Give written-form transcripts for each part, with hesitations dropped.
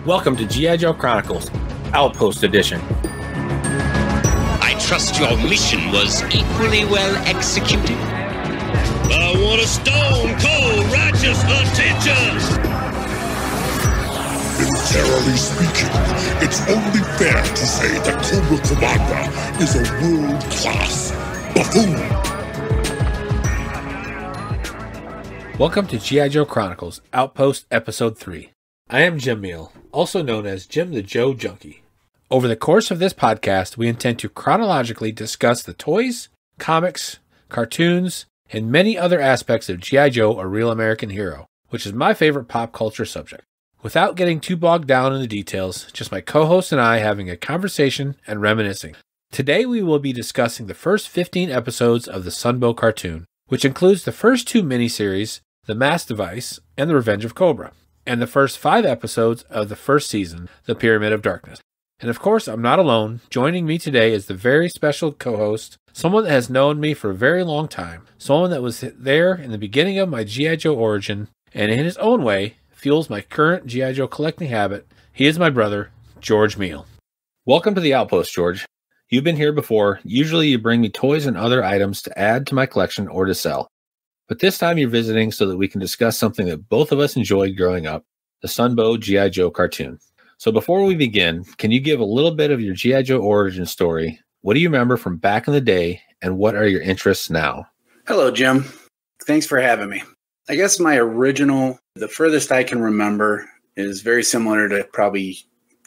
Welcome to G.I.Joe Chronicles, Outpost Edition. I trust your mission was equally well executed. I want a stone cold righteous attention. Militarily speaking, it's only fair to say that Cobra Commander is a world-class buffoon. Welcome to G.I.Joe Chronicles, Outpost Episode 3. I am Jim Miel, also known as Jim the Joe Junkie. Over the course of this podcast, we intend to chronologically discuss the toys, comics, cartoons, and many other aspects of G.I. Joe, a Real American Hero, which is my favorite pop culture subject. Without getting too bogged down in the details, just my co-host and I having a conversation and reminiscing. Today we will be discussing the first 15 episodes of the Sunbow cartoon, which includes the first two miniseries, The Mass Device and The Revenge of Cobra, and the first 5 episodes of the first season, The Pyramid of Darkness. And of course, I'm not alone. Joining me today is the very special co-host, someone that has known me for a very long time, someone that was there in the beginning of my G.I. Joe origin, and in his own way, fuels my current G.I. Joe collecting habit. He is my brother, George Miel. Welcome to the Outpost, George. You've been here before. Usually you bring me toys and other items to add to my collection or to sell. But this time you're visiting so that we can discuss something that both of us enjoyed growing up, the Sunbow G.I. Joe cartoon. So before we begin, can you give a little bit of your G.I. Joe origin story? What do you remember from back in the day, and what are your interests now? Hello, Jim. Thanks for having me. I guess my original, the furthest I can remember, is very similar to probably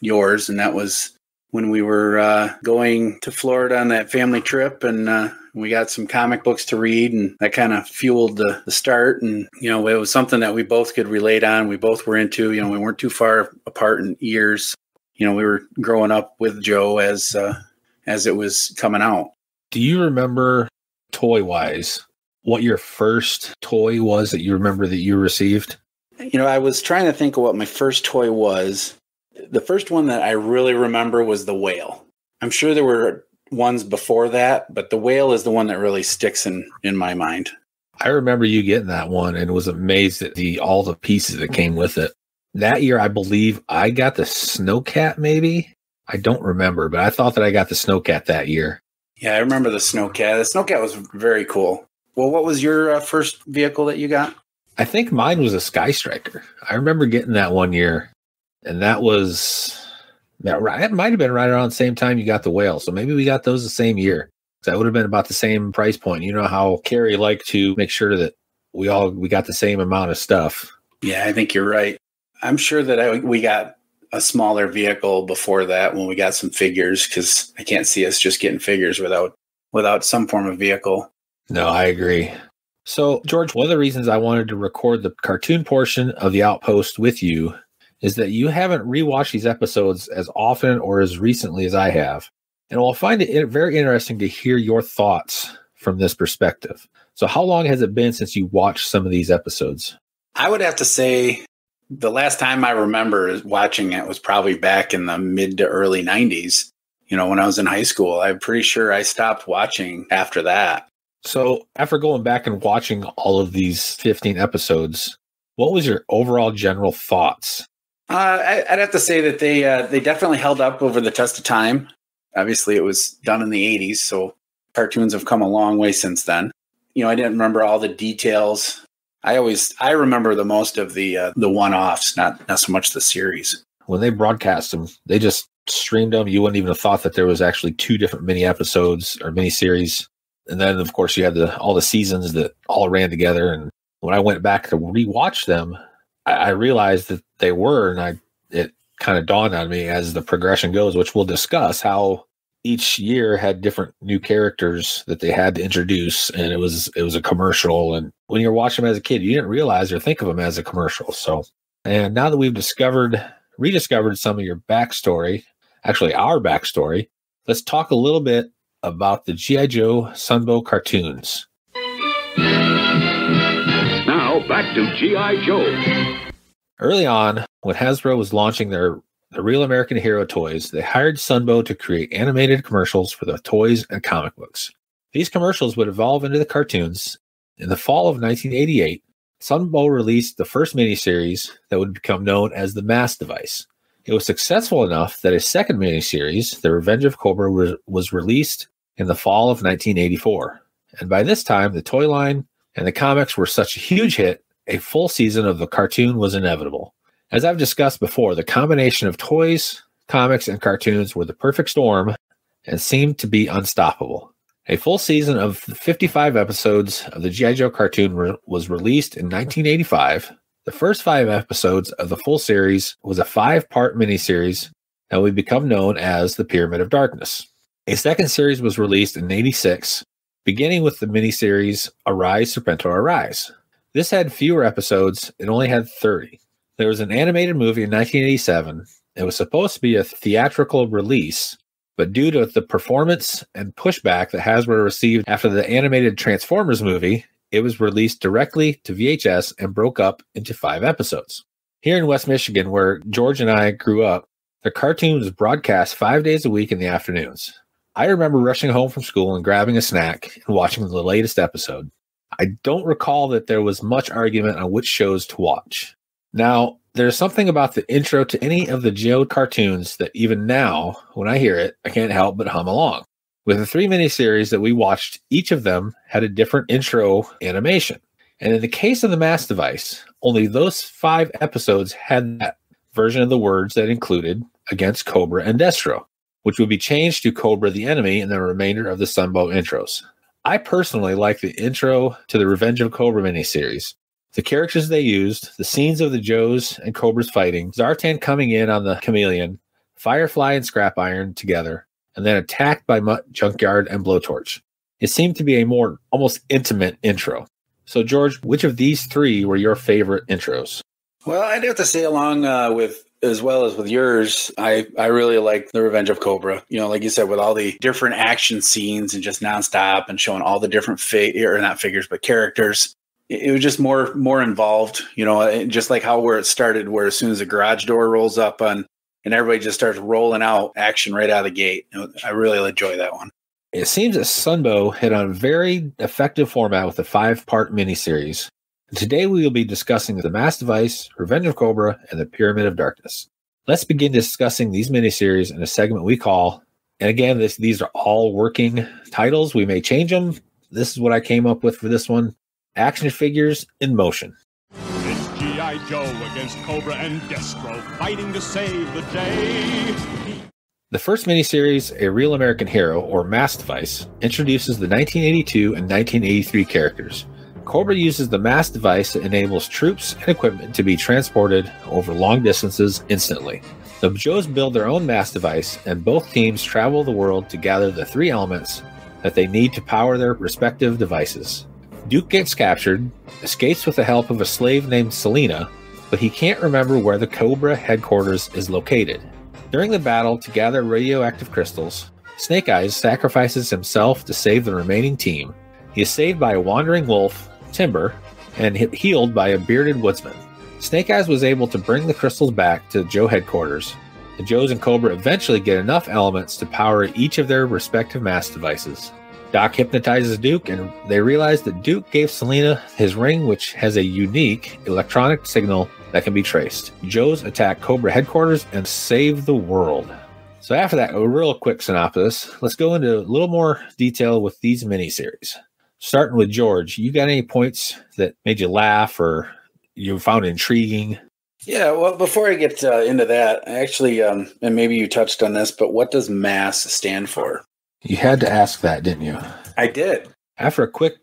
yours, and that was when we were going to Florida on that family trip, and we got some comic books to read, and that kind of fueled the start. And, you know, it was something that we both could relate on. We both were into, you know, we weren't too far apart in years. You know, we were growing up with Joe as it was coming out. Do you remember, toy-wise, what your first toy was that you remember that you received? You know, I was trying to think of what my first toy was. The first one that I really remember was the whale. I'm sure there were ones before that, but the whale is the one that really sticks in my mind. I remember you getting that one and was amazed at all the pieces that came with it. That year, I believe I got the Snowcat, maybe? I don't remember, but I thought that I got the Snowcat that year. Yeah, I remember the Snowcat. The Snowcat was very cool. Well, what was your first vehicle that you got? I think mine was a Sky Striker. I remember getting that one year, and that might have been right around the same time you got the whale. So maybe we got those the same year. So that would have been about the same price point. You know how Carrie liked to make sure that we got the same amount of stuff. Yeah, I think you're right. I'm sure that we got a smaller vehicle before that when we got some figures, because I can't see us just getting figures without some form of vehicle. No, I agree. So, George, one of the reasons I wanted to record the cartoon portion of the Outpost with you is that you haven't rewatched these episodes as often or as recently as I have. And I'll find it very interesting to hear your thoughts from this perspective. So how long has it been since you watched some of these episodes? I would have to say the last time I remember watching it was probably back in the mid to early 90s. You know, when I was in high school. I'm pretty sure I stopped watching after that. So after going back and watching all of these 15 episodes, what was your overall general thoughts? I'd have to say that they definitely held up over the test of time. Obviously, it was done in the 80s, so cartoons have come a long way since then. You know, I didn't remember all the details. I remember the most of the one-offs, not so much the series. When they broadcast them, they just streamed them. You wouldn't even have thought that there was actually 2 different mini episodes or mini series. And then, of course, you had all the seasons that all ran together. And when I went back to rewatch them, I realized that they were, and it kind of dawned on me as the progression goes, which we'll discuss, how each year had different new characters that they had to introduce, and it was a commercial. And when you're watching them as a kid, you didn't realize or think of them as a commercial. So, and now that we've rediscovered some of your backstory, actually our backstory, let's talk a little bit about the G.I. Joe Sunbow cartoons. Now back to G.I. Joe. Early on, when Hasbro was launching the Real American Hero toys, they hired Sunbow to create animated commercials for the toys and comic books. These commercials would evolve into the cartoons. In the fall of 1988, Sunbow released the first miniseries that would become known as The Mass Device. It was successful enough that a second miniseries, The Revenge of Cobra, was released in the fall of 1984. And by this time, the toy line and the comics were such a huge hit, a full season of the cartoon was inevitable. As I've discussed before, the combination of toys, comics, and cartoons were the perfect storm and seemed to be unstoppable. A full season of 55 episodes of the G.I. Joe cartoon was released in 1985. The first 5 episodes of the full series was a 5-part miniseries that would become known as The Pyramid of Darkness. A second series was released in 86, beginning with the miniseries Arise, Serpento, Arise. This had fewer episodes. It only had 30. There was an animated movie in 1987. It was supposed to be a theatrical release, but due to the performance and pushback that Hasbro received after the animated Transformers movie, it was released directly to VHS and broke up into 5 episodes. Here in West Michigan, where George and I grew up, the cartoon was broadcast 5 days a week in the afternoons. I remember rushing home from school and grabbing a snack and watching the latest episode. I don't recall that there was much argument on which shows to watch. Now, there's something about the intro to any of the Joe cartoons that even now, when I hear it, I can't help but hum along. With the 3 miniseries that we watched, each of them had a different intro animation. And in the case of the Mass Device, only those 5 episodes had that version of the words that included against Cobra and Destro, which would be changed to Cobra the Enemy in the remainder of the Sunbow intros. I personally like the intro to the Revenge of Cobra miniseries. The characters they used, the scenes of the Joes and Cobras fighting, Zartan coming in on the Chameleon, Firefly and Scrap Iron together, and then attacked by Mutt, Junkyard, and Blowtorch. It seemed to be a more almost intimate intro. So, George, which of these 3 were your favorite intros? Well, I'd have to say along with, as well as with yours, I really like The Revenge of Cobra. You know, like you said, with all the different action scenes and just nonstop and showing all the different characters. It was just more involved, you know, just like where it started, where as soon as the garage door rolls up and everybody just starts rolling out action right out of the gate. I really enjoy that one. It seems that Sunbow hit on a very effective format with a 5-part miniseries. Today we will be discussing The Mass Device, Revenge of Cobra, and The Pyramid of Darkness. Let's begin discussing these miniseries in a segment we call, and again, these are all working titles. We may change them. This is what I came up with for this one. Action Figures in Motion. It's G.I. Joe against Cobra and Destro, fighting to save the day. The first miniseries, A Real American Hero, or Mass Device, introduces the 1982 and 1983 characters. Cobra uses the Mass Device that enables troops and equipment to be transported over long distances instantly. The Joes build their own Mass Device, and both teams travel the world to gather the 3 elements that they need to power their respective devices. Duke gets captured, escapes with the help of a slave named Selena, but he can't remember where the Cobra headquarters is located. During the battle to gather radioactive crystals, Snake Eyes sacrifices himself to save the remaining team. He is saved by a wandering wolf, Timber, and healed by a bearded woodsman. Snake Eyes was able to bring the crystals back to the Joe headquarters. The Joes and Cobra eventually get enough elements to power each of their respective mass devices. Doc hypnotizes Duke, and they realize that Duke gave Selena his ring, which has a unique electronic signal that can be traced. Joes attack Cobra headquarters and save the world. So after that, a real quick synopsis. Let's go into a little more detail with these miniseries. Starting with George, you got any points that made you laugh or you found intriguing? Yeah, well, before I get into that, I actually, and maybe you touched on this, but what does MASS stand for? You had to ask that, didn't you? I did. After a quick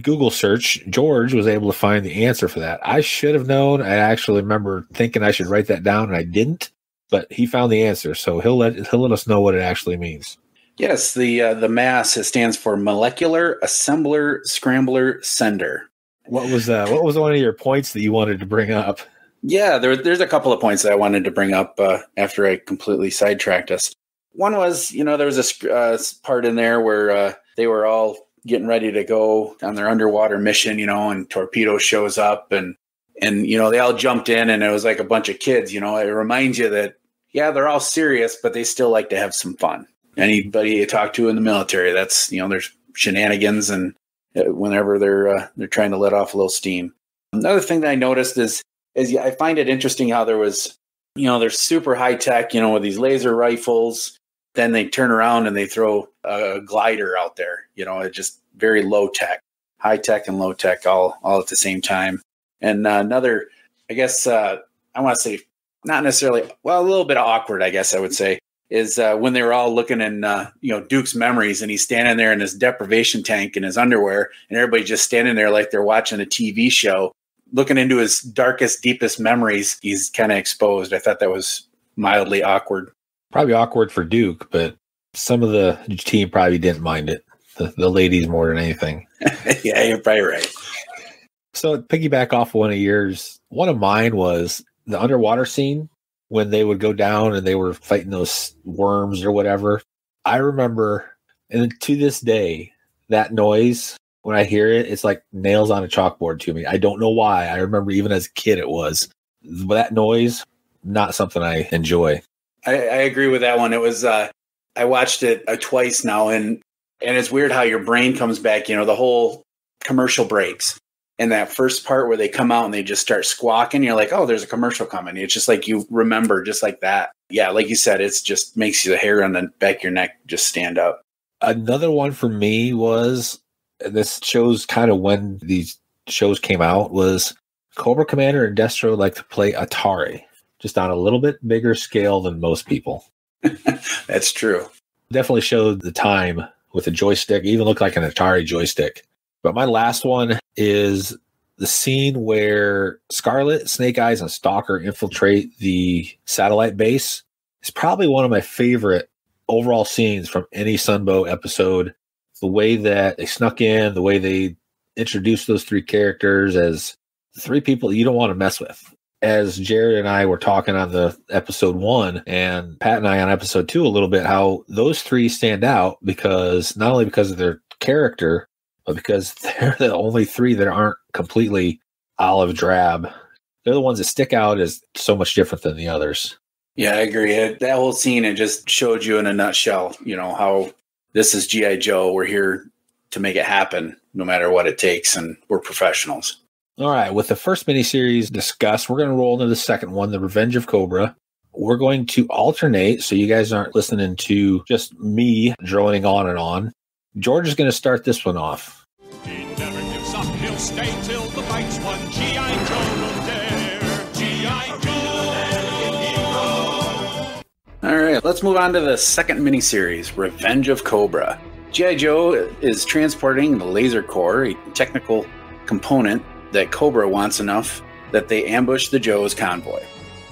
Google search, George was able to find the answer for that. I should have known. I actually remember thinking I should write that down, and I didn't. But he found the answer, so he'll let us know what it actually means. Yes, the MASS stands for Molecular Assembler Scrambler Sender. What was one of your points that you wanted to bring up? Yeah, there's a couple of points that I wanted to bring up after I completely sidetracked us. One was, there was a part in there where they were all getting ready to go on their underwater mission, and Torpedo shows up and they all jumped in and it was like a bunch of kids, it reminds you that, yeah, they're all serious, but they still like to have some fun. Anybody you talk to in the military, that's, there's shenanigans and whenever they're trying to let off a little steam. Another thing that I noticed is I find it interesting how there was they're super high tech, with these laser rifles. Then they turn around and they throw a glider out there. It's just very low tech, high tech and low tech all at the same time. And another, I guess, I want to say not necessarily, well, a little bit awkward, I guess I would say, is when they were all looking in, Duke's memories, and he's standing there in his deprivation tank in his underwear, and everybody just standing there like they're watching a TV show, looking into his darkest, deepest memories. He's kind of exposed. I thought that was mildly awkward. Probably awkward for Duke, but some of the team probably didn't mind it. The ladies more than anything. Yeah, you're probably right. So piggyback off one of yours, one of mine was the underwater scene when they would go down and they were fighting those worms or whatever. I remember, and to this day, that noise, when I hear it, it's like nails on a chalkboard to me. I don't know why. I remember even as a kid it was. That noise, not something I enjoy. I agree with that one. It was, I watched it twice now, and it's weird how your brain comes back, the whole commercial breaks. And that first part where they come out and they just start squawking, you're like, oh, there's a commercial coming. It's just like you remember just like that. Yeah, like you said, it's just makes the hair on the back of your neck just stand up. Another one for me was, this shows kind of when these shows came out, was Cobra Commander and Destro like to play Atari, just on a little bit bigger scale than most people. That's true. Definitely showed the time with a joystick. It even looked like an Atari joystick. But my last one is the scene where Scarlet, Snake Eyes, and Stalker infiltrate the satellite base. It's probably one of my favorite overall scenes from any Sunbow episode. The way that they snuck in, the way they introduced those three characters as three people you don't want to mess with. As Jared and I were talking on the episode 1, and Pat and I on episode 2 a little bit, how those three stand out because not only because of their character, but because they're the only three that aren't completely olive drab. They're the ones that stick out as so much different than the others. Yeah, I agree. That whole scene, it just showed you in a nutshell, how this is G.I. Joe. We're here to make it happen no matter what it takes, and we're professionals. All right, with the first miniseries discussed, we're going to roll into the second one, The Revenge of Cobra. We're going to alternate, so you guys aren't listening to just me droning on and on. George is going to start this one off. He never gives up, he'll stay till the fight's won. G.I. Joe will dare. G.I. Joe. All right, let's move on to the second miniseries, Revenge of Cobra. G.I. Joe is transporting the laser core, a technical component that Cobra wants enough that they ambush the Joe's convoy.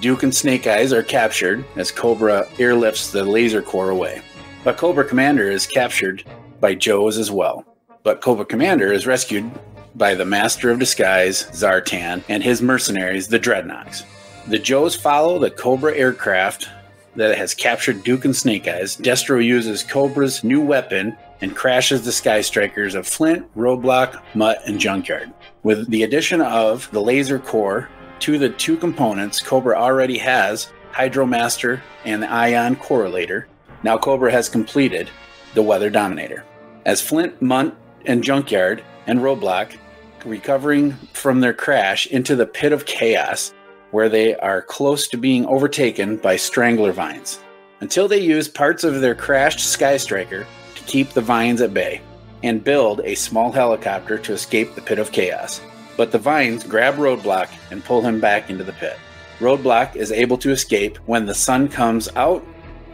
Duke and Snake Eyes are captured as Cobra airlifts the laser core away. But Cobra Commander is captured by Joe's as well. But Cobra Commander is rescued by the Master of Disguise, Zartan, and his mercenaries, the Dreadnoks. The Joes follow the Cobra aircraft that has captured Duke and Snake Eyes. Destro uses Cobra's new weapon and crashes the Sky Strikers of Flint, Roadblock, Mutt, and Junkyard. With the addition of the laser core to the two components, Cobra already has Hydromaster and the Ion Correlator. Now Cobra has completed the Weather Dominator. As Flint, Mutt, and Junkyard and Roadblock recovering from their crash into the pit of chaos, where they are close to being overtaken by strangler vines, until they use parts of their crashed Sky Striker to keep the vines at bay, and build a small helicopter to escape the pit of chaos. But the vines grab Roadblock and pull him back into the pit. Roadblock is able to escape when the sun comes out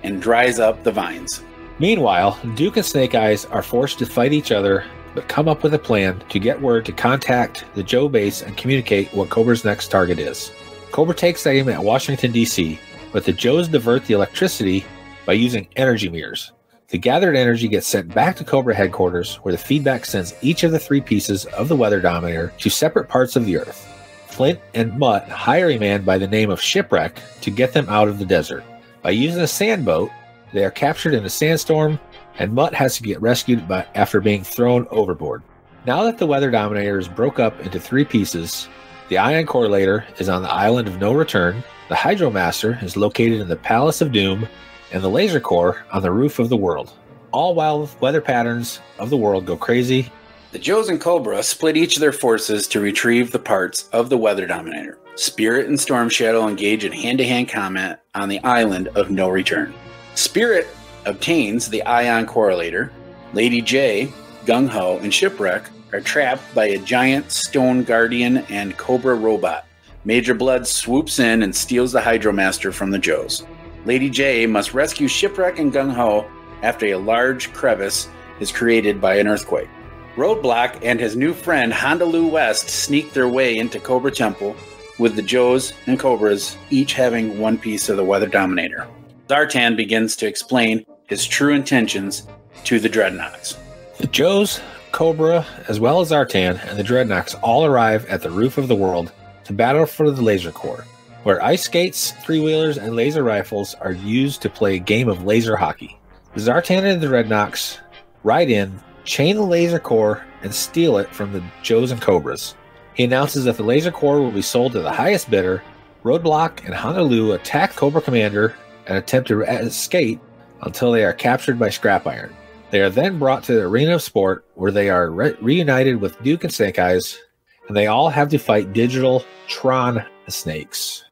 and dries up the vines. Meanwhile, Duke and Snake Eyes are forced to fight each other, but come up with a plan to get word to contact the Joe base and communicate what Cobra's next target is. Cobra takes aim at Washington, D.C., but the Joes divert the electricity by using energy mirrors. The gathered energy gets sent back to Cobra headquarters, where the feedback sends each of the three pieces of the Weather Dominator to separate parts of the Earth. Flint and Mutt hire a man by the name of Shipwreck to get them out of the desert. By using a sand boat, they are captured in a sandstorm, and Mutt has to get rescued after being thrown overboard. Now that the Weather Dominator is broke up into three pieces, the Ion Correlator is on the Island of No Return, the Hydromaster is located in the Palace of Doom, and the Laser Core on the roof of the world. All while weather patterns of the world go crazy. The Joes and Cobra split each of their forces to retrieve the parts of the Weather Dominator. Spirit and Storm Shadow engage in hand-to-hand combat on the island of no return. Spirit obtains the ion correlator. Lady J, Gung Ho, and Shipwreck are trapped by a giant stone guardian and Cobra robot. Major Blood swoops in and steals the Hydromaster from the Joes. Lady J must rescue Shipwreck and Gung Ho after a large crevice is created by an earthquake. Roadblock and his new friend Honolulu West sneak their way into Cobra Temple, with the Joes and Cobras each having one piece of the Weather Dominator. Zartan begins to explain his true intentions to the Dreadnoks. The Joes, Cobra, as well as Zartan and the Dreadnoks all arrive at the roof of the world to battle for the Laser Corps, where ice skates, three-wheelers, and laser rifles are used to play a game of laser hockey. Zartan and the Dreadnoks ride in, chain the Laser Corps, and steal it from the Joes and Cobras. He announces that the Laser Corps will be sold to the highest bidder. Roadblock and Honolulu attack Cobra Commander and attempt to escape until they are captured by Scrap Iron. They are then brought to the Arena of Sport, where they are reunited with Duke and Snake Eyes, and they all have to fight digital Tron snakes.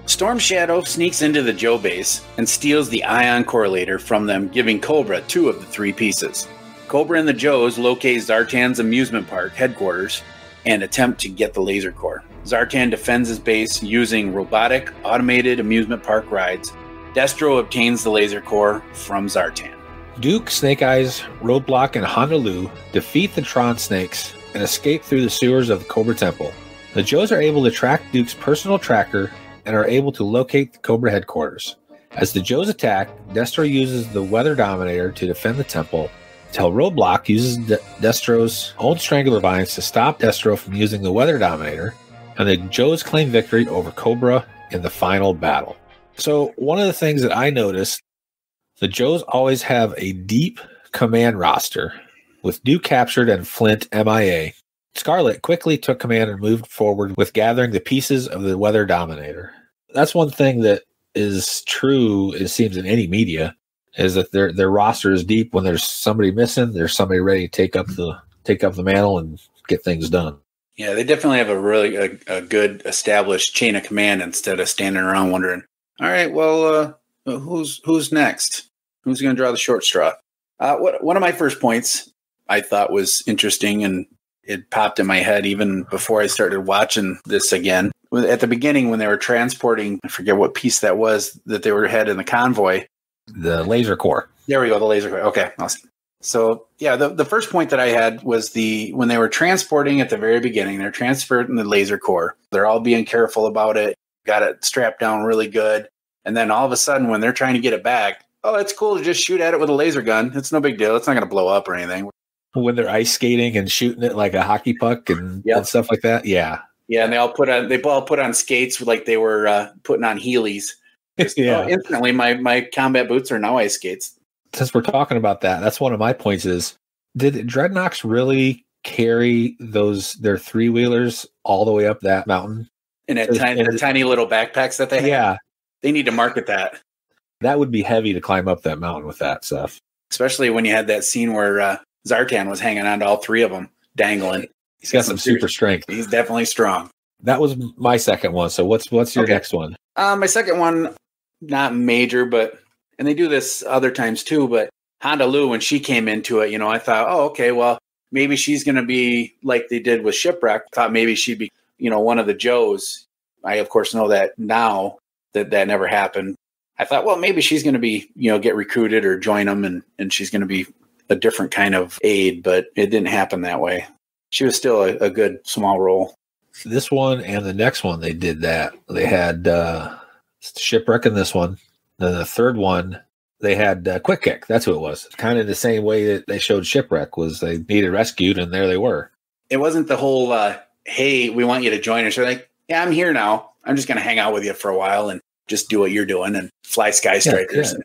Storm Shadow sneaks into the Joe base and steals the ion correlator from them, giving Cobra 2 of the 3 pieces. Cobra and the Joes locate Zartan's amusement park headquarters and attempt to get the Laser Corps. Zartan defends his base using robotic, automated amusement park rides. Destro obtains the Laser Corps from Zartan. Duke, Snake Eyes, Roadblock, and Honolulu defeat the Tron Snakes and escape through the sewers of the Cobra Temple. The Joes are able to track Duke's personal tracker and are able to locate the Cobra headquarters. As the Joes attack, Destro uses the Weather Dominator to defend the temple, until Roadblock uses Destro's own Strangler Vines to stop Destro from using the Weather Dominator, and the Joes claim victory over Cobra in the final battle. So one of the things that I noticed, the Joes always have a deep command roster, with Duke captured and Flint MIA. Scarlet quickly took command and moved forward with gathering the pieces of the Weather Dominator. That's one thing that is true, it seems, in any media, is that their roster is deep. When there's somebody missing, there's somebody ready to take up the mantle and get things done. Yeah, they definitely have a really a good established chain of command instead of standing around wondering, all right, well, who's next? Who's going to draw the short straw? One of my first points I thought was interesting, and it popped in my head even before I started watching this again. At the beginning, when they were transporting, I forget what piece that was, that they were heading the convoy. The Laser Corps. There we go, the Laser Corps. Okay, awesome. So, yeah, the first point that I had was when they were transporting at the very beginning, they're transporting the Laser Corps. They're all being careful about it, got it strapped down really good. And then all of a sudden, when they're trying to get it back, oh, it's cool to just shoot at it with a laser gun. It's no big deal. It's not going to blow up or anything. When they're ice skating and shooting it like a hockey puck and stuff like that. Yeah. Yeah, and they all put on skates like they were putting on Heelys. Yeah. Instantly, my combat boots are now ice skates. Since we're talking about that, that's one of my points is, did Dreadnoks really carry their three-wheelers all the way up that mountain? And their tiny little backpacks that they have? Yeah. They need to market that. That would be heavy to climb up that mountain with that stuff. Especially when you had that scene where Zartan was hanging on to all 3 of them, dangling. He's got some super strength. He's definitely strong. That was my second one. So what's your next one? My second one, not major, and they do this other times too, but Honolulu, when she came into it, I thought, oh, okay, well, maybe she's going to be like they did with Shipwreck. Thought maybe she'd be, one of the Joes. I, of course, know that now that never happened. I thought, well, maybe she's going to be, get recruited or join them, and she's going to be a different kind of aide, but it didn't happen that way. She was still a good small role. This one and the next one, they did that. They had Shipwreck in this one. Then the third one, they had Quick Kick. That's who it was. Kind of the same way that they showed Shipwreck, was they needed rescued, and there they were. It wasn't the whole, hey, we want you to join us. They're like, yeah, I'm here now. I'm just going to hang out with you for a while and just do what you're doing and fly Sky Strikers.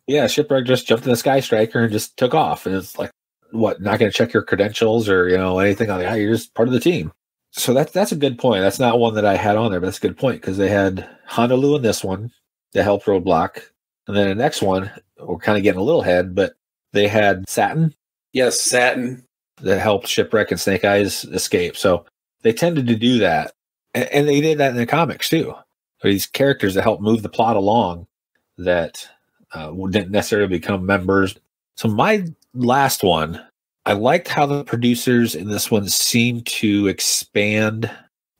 Yeah, Shipwreck just jumped in the Sky Striker and just took off. And it's like, what, not going to check your credentials or, anything on the, you're just part of the team. So that's a good point. That's not one that I had on there, but that's a good point, because they had Honolulu in this one that helped Roadblock. And then the next one, we're kind of getting a little ahead, but they had Satin. Yes, Satin. That helped Shipwreck and Snake Eyes escape. So they tended to do that. And they did that in the comics too. These characters that help move the plot along that didn't necessarily become members. So my last one, I liked how the producers in this one seemed to expand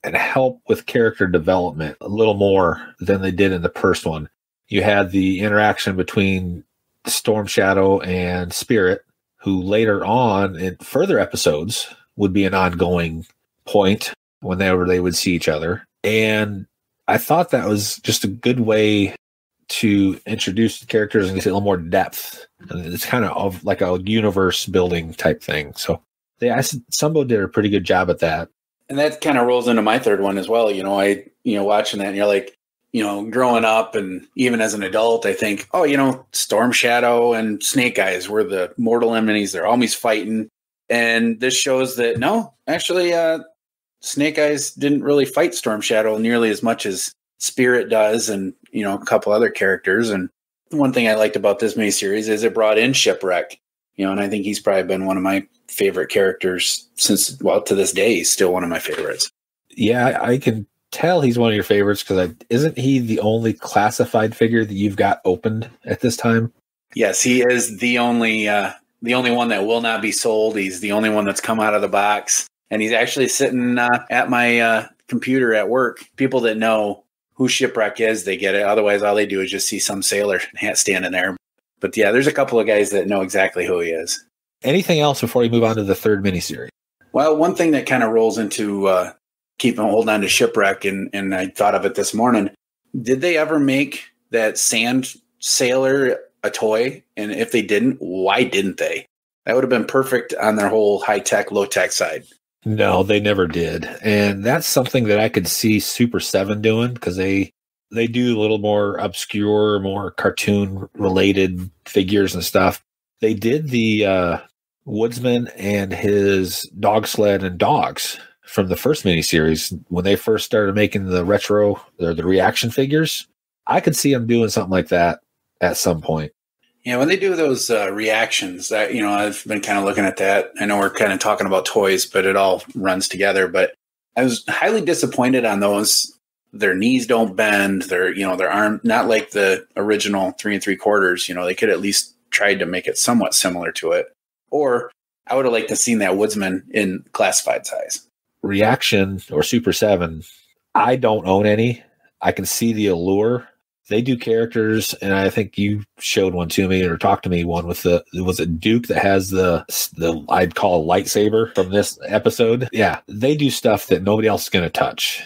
and help with character development a little more than they did in the first one. You had the interaction between Storm Shadow and Spirit, who later on in further episodes would be an ongoing point whenever they would see each other. And I thought that was just a good way to introduce the characters and get a little more depth. And it's kind of like a universe building type thing. So Sunbow did a pretty good job at that. And that kind of rolls into my third one as well. Watching that and you're like, growing up and even as an adult, I think, Storm Shadow and Snake Eyes were the mortal enemies. They're always fighting. And this shows that, no, actually, Snake Eyes didn't really fight Storm Shadow nearly as much as Spirit does and, a couple other characters. And one thing I liked about this miniseries is it brought in Shipwreck, and I think he's probably been one of my favorite characters to this day, he's still one of my favorites. Yeah, I can tell he's one of your favorites because isn't he the only classified figure that you've got opened at this time? Yes, he is the only one that will not be sold. He's the only one that's come out of the box. And he's actually sitting at my computer at work. People that know who Shipwreck is, they get it. Otherwise, all they do is just see some sailor standing there. But yeah, there's a couple of guys that know exactly who he is. Anything else before we move on to the third miniseries? Well, one thing that kind of rolls into holding on to Shipwreck, and I thought of it this morning. Did they ever make that sand sailor a toy? And if they didn't, why didn't they? That would have been perfect on their whole high-tech, low-tech side. No, they never did. And that's something that I could see Super 7 doing because they do a little more obscure, more cartoon-related figures and stuff. They did the Woodsman and his dog sled and dogs from the first miniseries when they first started making the retro, the reaction figures. I could see them doing something like that at some point. Yeah, when they do those reactions, that I've been kind of looking at that. I know we're kind of talking about toys, but it all runs together. But I was highly disappointed on those. Their knees don't bend. Their arm, not like the original 3 3/4. They could at least tried to make it somewhat similar to it. Or I would have liked to seen that Woodsman in classified size. Reaction or Super 7, I don't own any. I can see the allure. They do characters, and I think you showed one to me or talked to me, one with was it Duke that has the I'd call a lightsaber from this episode. Yeah, they do stuff that nobody else is going to touch.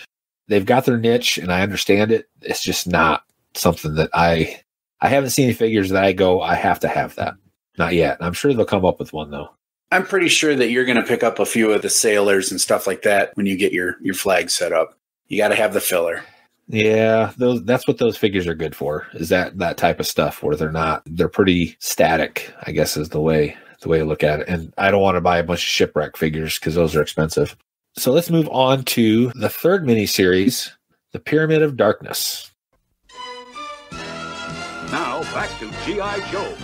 They've got their niche, and I understand it. It's just not something that I haven't seen any figures that I go, I have to have that. Not yet. I'm sure they'll come up with one, though. I'm pretty sure that you're going to pick up a few of the sailors and stuff like that when you get your flag set up. You got to have the filler. Yeah, that's what those figures are good for, is that type of stuff where they're pretty static, I guess is the way I look at it. And I don't want to buy a bunch of Shipwreck figures because those are expensive. So let's move on to the third miniseries, The Pyramid of Darkness. Now back to G.I. Joe.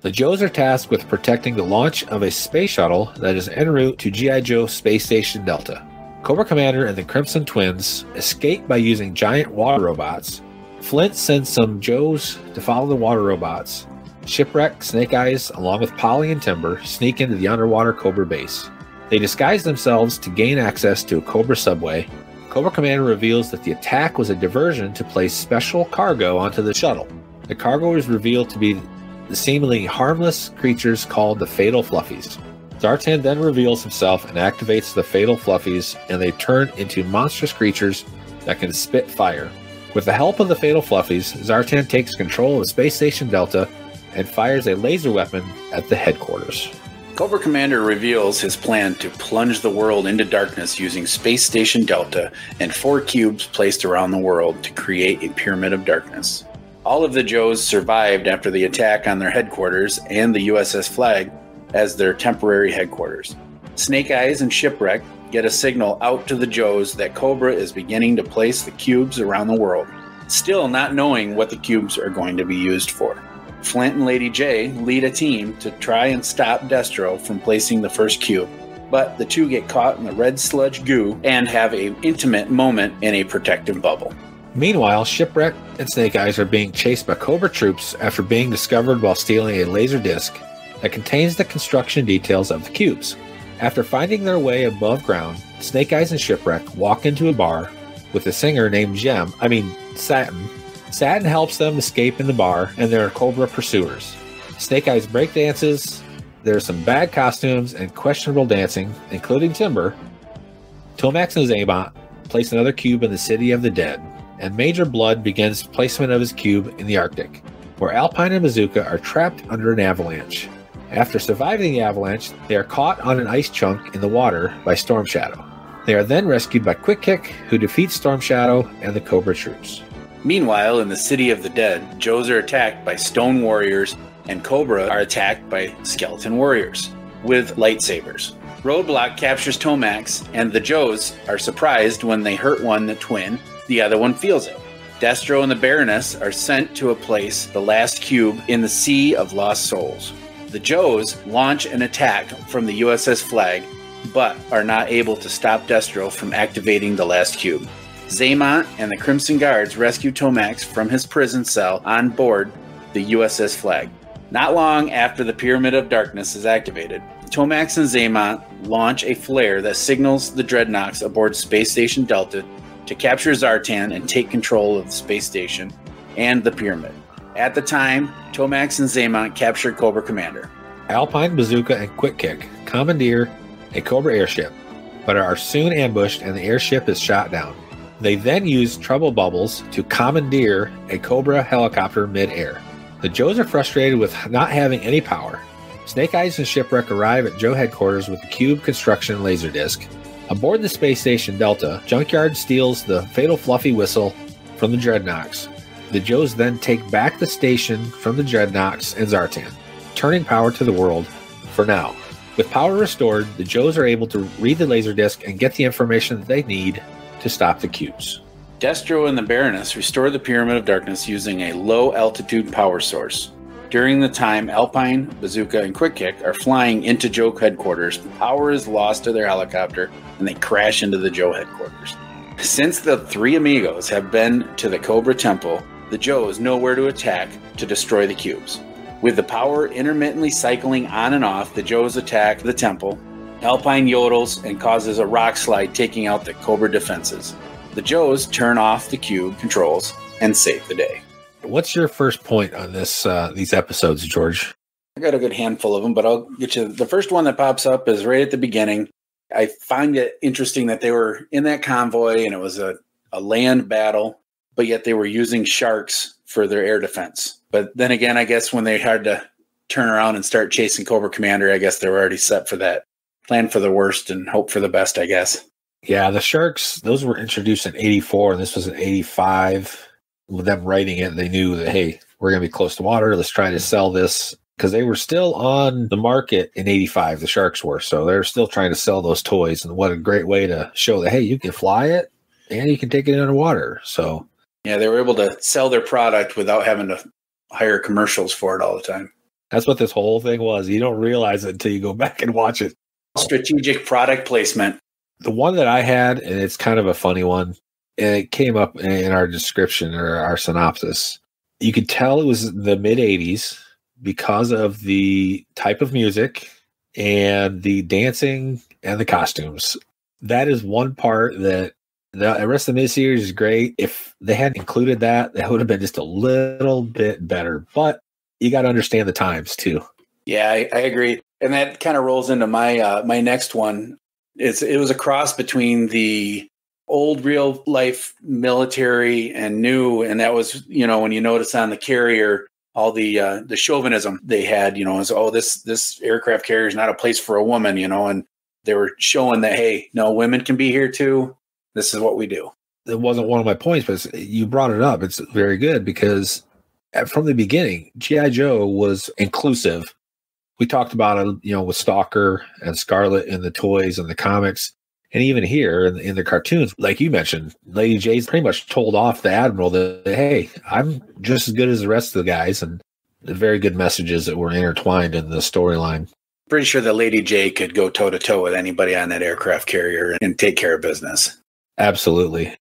The Joes are tasked with protecting the launch of a space shuttle that is en route to G.I. Joe Space Station Delta. Cobra Commander and the Crimson Twins escape by using giant water robots. Flint sends some Joes to follow the water robots. Shipwreck, Snake Eyes, along with Polly and Timber, sneak into the underwater Cobra base. They disguise themselves to gain access to a Cobra subway. Cobra Commander reveals that the attack was a diversion to place special cargo onto the shuttle. The cargo is revealed to be the seemingly harmless creatures called the Fatal Fluffies. Zartan then reveals himself and activates the Fatal Fluffies, and they turn into monstrous creatures that can spit fire. With the help of the Fatal Fluffies, Zartan takes control of Space Station Delta and fires a laser weapon at the headquarters. Cobra Commander reveals his plan to plunge the world into darkness using Space Station Delta and 4 cubes placed around the world to create a pyramid of darkness. All of the Joes survived after the attack on their headquarters and the USS Flag as their temporary headquarters. Snake Eyes and Shipwreck get a signal out to the Joes that Cobra is beginning to place the cubes around the world, still not knowing what the cubes are going to be used for. Flint and Lady J lead a team to try and stop Destro from placing the first cube. but the two get caught in the red sludge goo and have an intimate moment in a protective bubble. Meanwhile, Shipwreck and Snake Eyes are being chased by Cobra troops after being discovered while stealing a laser disc that contains the construction details of the cubes. After finding their way above ground, Snake Eyes and Shipwreck walk into a bar with a singer named Satin. Satin helps them escape in the bar, and there are Cobra pursuers. Snake Eyes break dances. There's some bad costumes and questionable dancing, including Timber. Tomax and Zaymont place another cube in the City of the Dead, and Major Blood begins placement of his cube in the Arctic, where Alpine and Bazooka are trapped under an avalanche. After surviving the avalanche, they are caught on an ice chunk in the water by Storm Shadow. They are then rescued by Quick Kick, who defeats Storm Shadow and the Cobra troops. Meanwhile, in the City of the Dead, Joes are attacked by Stone Warriors, and Cobra are attacked by Skeleton Warriors with lightsabers. Roadblock captures Tomax, and the Joes are surprised when they hurt one the twin. The other one feels it. Destro and the Baroness are sent to a place, the last cube, in the Sea of Lost Souls. The Joes launch an attack from the USS Flag, but are not able to stop Destro from activating the last cube. Zaymont and the Crimson Guards rescue Tomax from his prison cell on board the USS Flag. Not long after the Pyramid of Darkness is activated, Tomax and Zaymont launch a flare that signals the Dreadnoks aboard Space Station Delta to capture Zartan and take control of the space station and the pyramid. At the time, Tomax and Zaymont capture Cobra Commander. Alpine, Bazooka, and Quick Kick commandeer a Cobra airship, but are soon ambushed and the airship is shot down. They then use trouble bubbles to commandeer a Cobra helicopter mid-air. The Joes are frustrated with not having any power. Snake Eyes and Shipwreck arrive at Joe headquarters with the cube construction laserdisc. Aboard the space station Delta, Junkyard steals the fatal fluffy whistle from the Dreadnoks. The Joes then take back the station from the Dreadnoks and Zartan, turning power to the world for now. With power restored, the Joes are able to read the laserdisc and get the information that they need to stop the cubes. Destro and the Baroness restore the Pyramid of Darkness using a low-altitude power source. During the time, Alpine, Bazooka, and Quick Kick are flying into Joe headquarters, power is lost to their helicopter, and they crash into the Joe headquarters. Since the three amigos have been to the Cobra Temple, the Joes know where to attack to destroy the cubes. With the power intermittently cycling on and off, the Joes attack the temple. Alpine yodels and causes a rock slide, taking out the Cobra defenses. The Joes turn off the cube controls and save the day. What's your first point on these episodes, George? I got a good handful of them, but I'll get you. The first one that pops up is right at the beginning. I find it interesting that they were in that convoy and it was a land battle, but yet they were using sharks for their air defense. But then again, I guess when they had to turn around and start chasing Cobra Commander, I guess they were already set for that. Plan for the worst and hope for the best, I guess. Yeah, the sharks, those were introduced in 84, and this was in 85. With them writing it, they knew that, hey, we're going to be close to water. Let's try to sell this. Because they were still on the market in 85, the sharks were. So they're still trying to sell those toys. And what a great way to show that, hey, you can fly it and you can take it underwater. So yeah, they were able to sell their product without having to hire commercials for it all the time. That's what this whole thing was. You don't realize it until you go back and watch it. Strategic product placement. The one that I had, and it's kind of a funny one, and it came up in our description or our synopsis. You could tell it was the mid-'80s because of the type of music and the dancing and the costumes. That is one part that the rest of the miniseries is great. If they hadn't included that, that would have been just a little bit better. But you got to understand the times too. Yeah, I agree. And that kind of rolls into my my next one. It was a cross between the old real life military and new, and that was, when you notice on the carrier all the chauvinism they had, is, oh, this aircraft carrier is not a place for a woman, and they were showing that, hey, no, women can be here too. This is what we do. It wasn't one of my points, but you brought it up. It's very good because from the beginning, G.I. Joe was inclusive. We talked about it, with Stalker and Scarlet in the toys and the comics. And even here in the cartoons, like you mentioned, Lady Jade's pretty much told off the Admiral that, hey, I'm just as good as the rest of the guys. And the very good messages that were intertwined in the storyline. Pretty sure that Lady J could go toe-to-toe with anybody on that aircraft carrier and take care of business. Absolutely.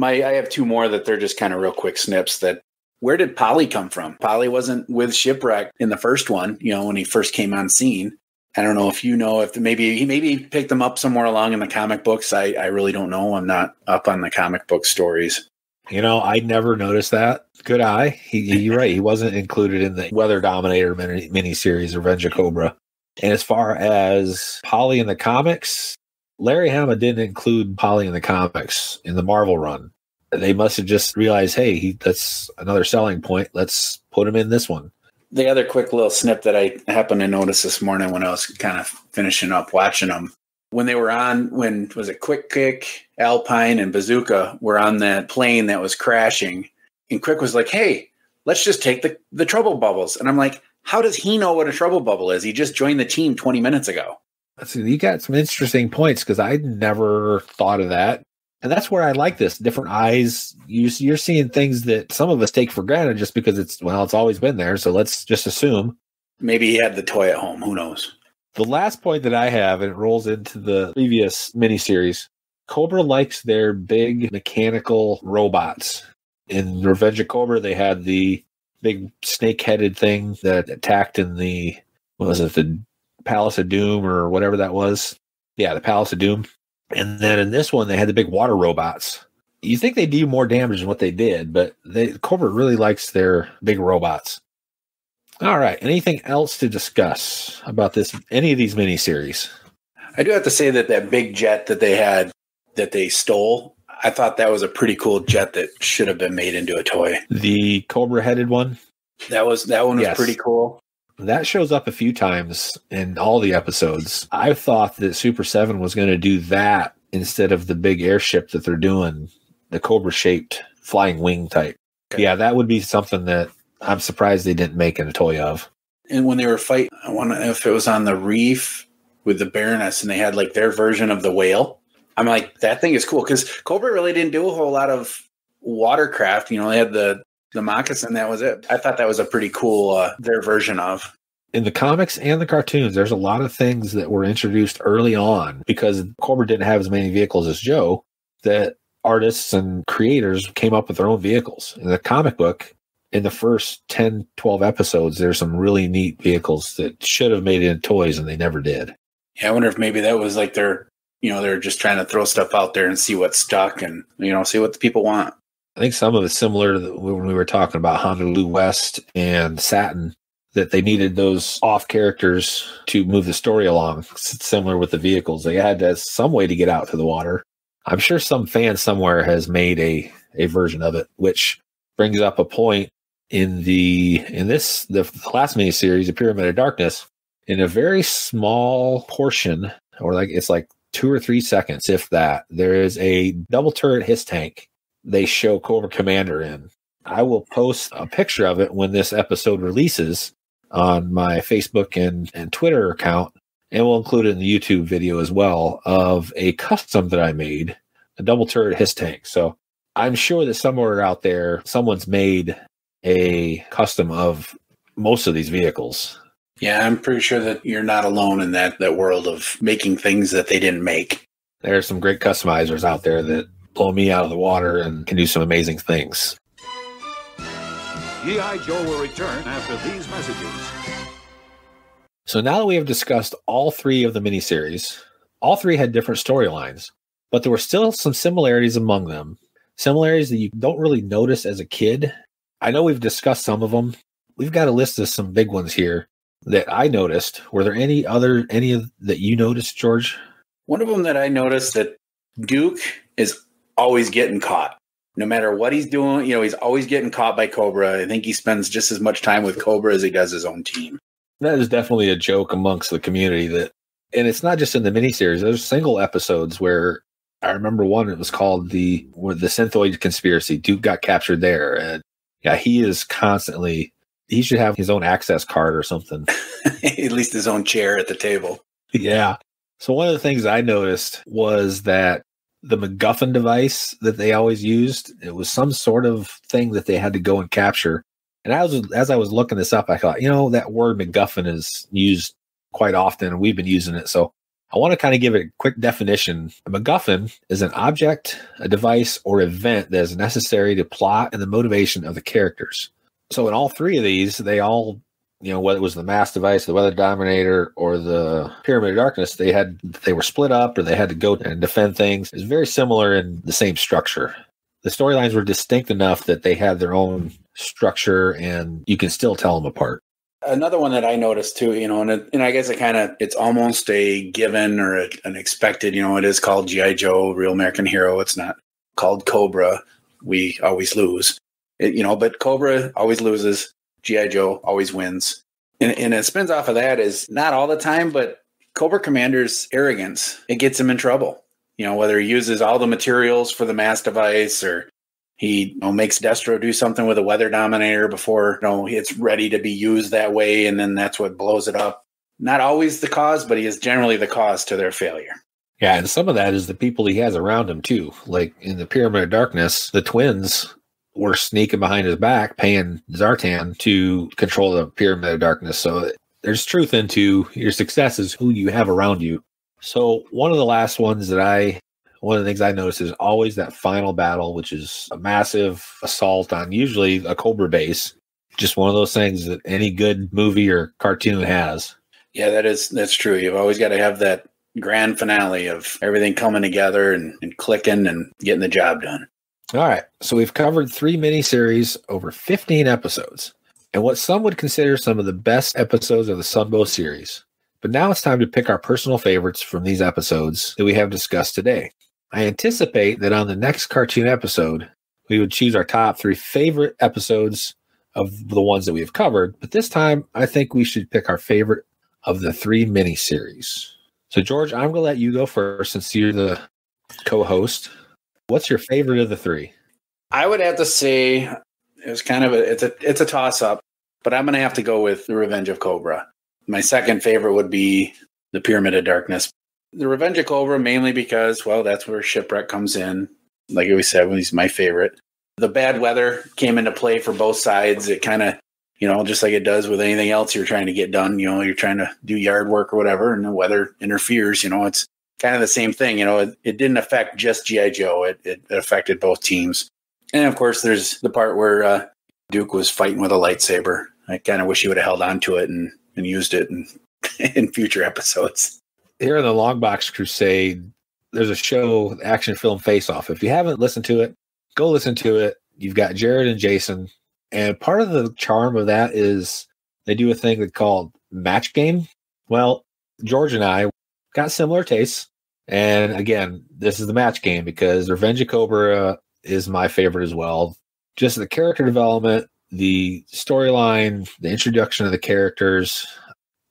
I have two more that they're just kind of real quick snips. That where did Polly come from? Polly wasn't with Shipwreck in the first one, when he first came on scene. I don't know if you know, if maybe he picked them up somewhere along in the comic books. I really don't know. I'm not up on the comic book stories. I never noticed that. Good eye. You're right. He wasn't included in the Weather Dominator miniseries, Revenge of Cobra. And as far as Polly in the comics, Larry Hama didn't include Polly in the comics in the Marvel run. They must have just realized, hey, that's another selling point. Let's put him in this one. The other quick little snip that I happened to notice this morning when I was kind of finishing up watching them, when they were on, when was it Quick Kick, Alpine, and Bazooka were on that plane that was crashing, and Quick was like, hey, let's just take the trouble bubbles. And I'm like, how does he know what a trouble bubble is? He just joined the team 20 minutes ago. So you got some interesting points because I never thought of that. And that's where I like this. Different eyes. You're seeing things that some of us take for granted just because it's always been there. So let's just assume. Maybe he had the toy at home. Who knows? The last point that I have, and it rolls into the previous miniseries, Cobra likes their big mechanical robots. In Revenge of Cobra, they had the big snake-headed thing that attacked in the Palace of Doom or whatever that was. Yeah, the Palace of Doom. And then in this one, they had the big water robots. You think they do more damage than what they did, but Cobra really likes their big robots. All right. Anything else to discuss about any of these miniseries? I do have to say that big jet that they had that they stole, I thought that was a pretty cool jet that should have been made into a toy. The Cobra-headed one? That one was pretty cool. That shows up a few times in all the episodes. I thought that Super 7 was going to do that instead of the big airship that they're doing, the Cobra-shaped flying wing type. Okay. Yeah, that would be something that I'm surprised they didn't make a toy of. And when they were fighting, I wonder if it was on the reef with the Baroness and they had like their version of the whale. I'm like, that thing is cool because Cobra really didn't do a whole lot of watercraft. They had the moccasin, that was it. I thought that was a pretty cool, their version of. In the comics and the cartoons, there's a lot of things that were introduced early on because Cobra didn't have as many vehicles as Joe, that artists and creators came up with their own vehicles. In the comic book, in the first 10, 12 episodes, there's some really neat vehicles that should have made it in toys and they never did. Yeah, I wonder if maybe that was like they're just trying to throw stuff out there and see what's stuck and, see what the people want. I think some of it's similar to when we were talking about Honolulu West and Satin, that they needed those off characters to move the story along. It's similar with the vehicles. They had to have some way to get out to the water. I'm sure some fan somewhere has made a version of it, which brings up a point in the last miniseries, The Pyramid of Darkness, in a very small portion, or it's like 2 or 3 seconds, if that, there is a double turret hiss tank they show Cobra Commander in. I will post a picture of it when this episode releases on my Facebook and Twitter account, and we'll include it in the YouTube video as well, of a custom that I made, a double turret hiss tank. So I'm sure that somewhere out there, someone's made a custom of most of these vehicles. Yeah, I'm pretty sure that you're not alone in that world of making things that they didn't make. There are some great customizers out there that blow me out of the water and can do some amazing things. G.I. Joe will return after these messages. So now that we have discussed all 3 of the miniseries, all 3 had different storylines, but there were still some similarities among them. Similarities that you don't really notice as a kid. I know we've discussed some of them. We've got a list of some big ones here that I noticed. Were there any that you noticed, George? One of them that I noticed, that Duke is always getting caught. No matter what he's doing, he's always getting caught by Cobra. I think he spends just as much time with Cobra as he does his own team. That is definitely a joke amongst the community. And it's not just in the miniseries. There's single episodes where I remember one, it was called the Synthoid Conspiracy. Duke got captured there. And yeah, he should have his own access card or something. At least his own chair at the table. Yeah. So one of the things I noticed was that the MacGuffin device that they always used, it was some sort of thing that they had to go and capture. And as I was looking this up, I thought, that word MacGuffin is used quite often, and we've been using it. So I want to kind of give it a quick definition. A MacGuffin is an object, a device, or event that is necessary to plot and the motivation of the characters. So in all three of these, they all, whether it was the mass device, the weather dominator, or the pyramid of darkness, they were split up or they had to go and defend things. It's very similar in the same structure. The storylines were distinct enough that they had their own structure and you can still tell them apart. Another one that I noticed too, and I guess it's almost a given or an expected, it is called G.I. Joe, Real American Hero. It's not called Cobra. We always lose. But Cobra always loses. G.I. Joe always wins. And it spins off of that is not all the time, but Cobra Commander's arrogance, it gets him in trouble. Whether he uses all the materials for the mass device or he makes Destro do something with a weather dominator before it's ready to be used that way, and then that's what blows it up. Not always the cause, but he is generally the cause to their failure. Yeah, and some of that is the people he has around him too. Like in the Pyramid of Darkness, the twins were sneaking behind his back, paying Zartan to control the Pyramid of Darkness. So there's truth into your success is who you have around you. So one of the last ones one of the things I noticed is always that final battle, which is a massive assault on usually a Cobra base. Just one of those things that any good movie or cartoon has. Yeah, that's true. You've always got to have that grand finale of everything coming together and clicking and getting the job done. All right. So we've covered 3 miniseries over 15 episodes and what some would consider some of the best episodes of the Sunbow series. But now it's time to pick our personal favorites from these episodes that we have discussed today. I anticipate that on the next cartoon episode, we would choose our top 3 favorite episodes of the ones that we have covered. But this time, I think we should pick our favorite of the 3 miniseries. So, George, I'm going to let you go first since you're the co-host. What's your favorite of the 3? I would have to say it was kind of it's a toss-up, but I'm going to have to go with The Revenge of Cobra. My second favorite would be The Pyramid of Darkness. The Revenge of Cobra, mainly because, that's where Shipwreck comes in. Like we said, he's my favorite. The bad weather came into play for both sides. It kind of, just like it does with anything else you're trying to get done, you're trying to do yard work or whatever, and the weather interferes, it's kind of the same thing. It didn't affect just G.I. Joe. It affected both teams. And, of course, there's the part where Duke was fighting with a lightsaber. I kind of wish he would have held on to it and used it in future episodes. Here in the Longbox Crusade, there's a show, Action Film Face Off. If you haven't listened to it, go listen to it. You've got Jared and Jason. And part of the charm of that is they do a thing that's called Match Game. Well, George and I got similar tastes. And again, this is the match game because Revenge of Cobra is my favorite as well. Just the character development, the storyline, the introduction of the characters.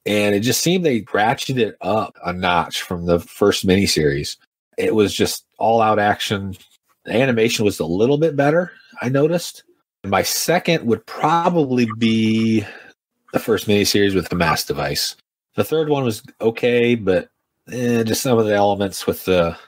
And it just seemed they ratcheted it up a notch from the first miniseries. It was just all-out action. The animation was a little bit better, I noticed. My second would probably be the first miniseries with the mass device. The third one was okay, but just some of the elements with the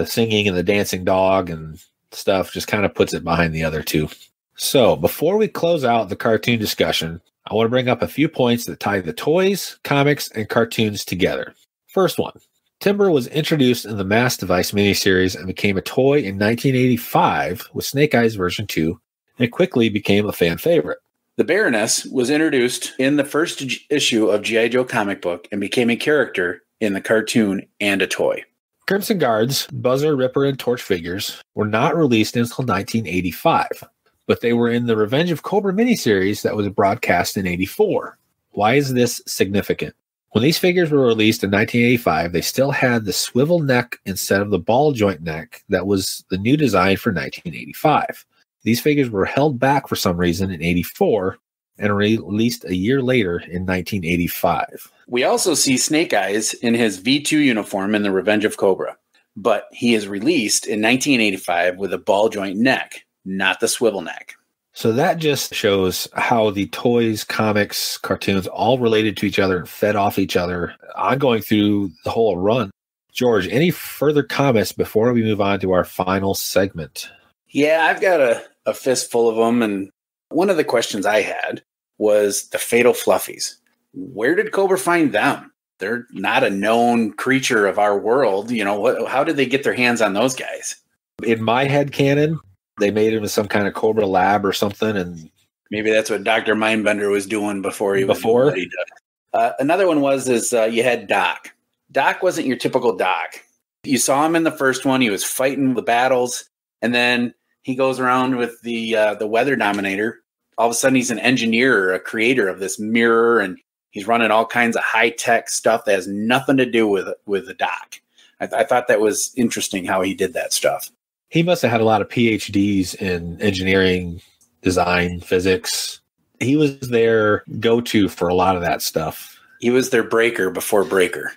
singing and the dancing dog and stuff just kind of puts it behind the other two. So before we close out the cartoon discussion, I want to bring up a few points that tie the toys, comics, and cartoons together. First one, Timber was introduced in the Mass Device miniseries and became a toy in 1985 with Snake Eyes version 2, and quickly became a fan favorite. The Baroness was introduced in the first issue of G.I. Joe comic book and became a character in the cartoon and a toy. Crimson Guard's Buzzer, Ripper, and Torch figures were not released until 1985. But they were in the Revenge of Cobra miniseries that was broadcast in 84. Why is this significant? When these figures were released in 1985, they still had the swivel neck instead of the ball joint neck that was the new design for 1985. These figures were held back for some reason in 84 and released a year later in 1985. We also see Snake Eyes in his V2 uniform in the Revenge of Cobra, but he is released in 1985 with a ball joint neck, not the swivel neck. So that just shows how the toys, comics, cartoons all related to each other and fed off each other. I'm going through the whole run. George, any further comments before we move on to our final segment? Yeah, I've got a fistful of them. And one of the questions I had was the Fatal Fluffies. Where did Cobra find them? they're not a known creature of our world. You know, how did they get their hands on those guys? In my head canon, they made him in some kind of Cobra lab or something, and maybe that's what Dr. Mindbender was doing before he was doing what he did. Another one was you had Doc. Doc wasn't your typical Doc. You saw him in the first one. He was fighting the battles, and then he goes around with the Weather Dominator. All of a sudden, he's an engineer or a creator of this mirror, and he's running all kinds of high-tech stuff that has nothing to do with the Doc. I thought that was interesting how he did that stuff. He must have had a lot of PhDs in engineering, design, physics. He was their go-to for a lot of that stuff. He was their Breaker before Breaker.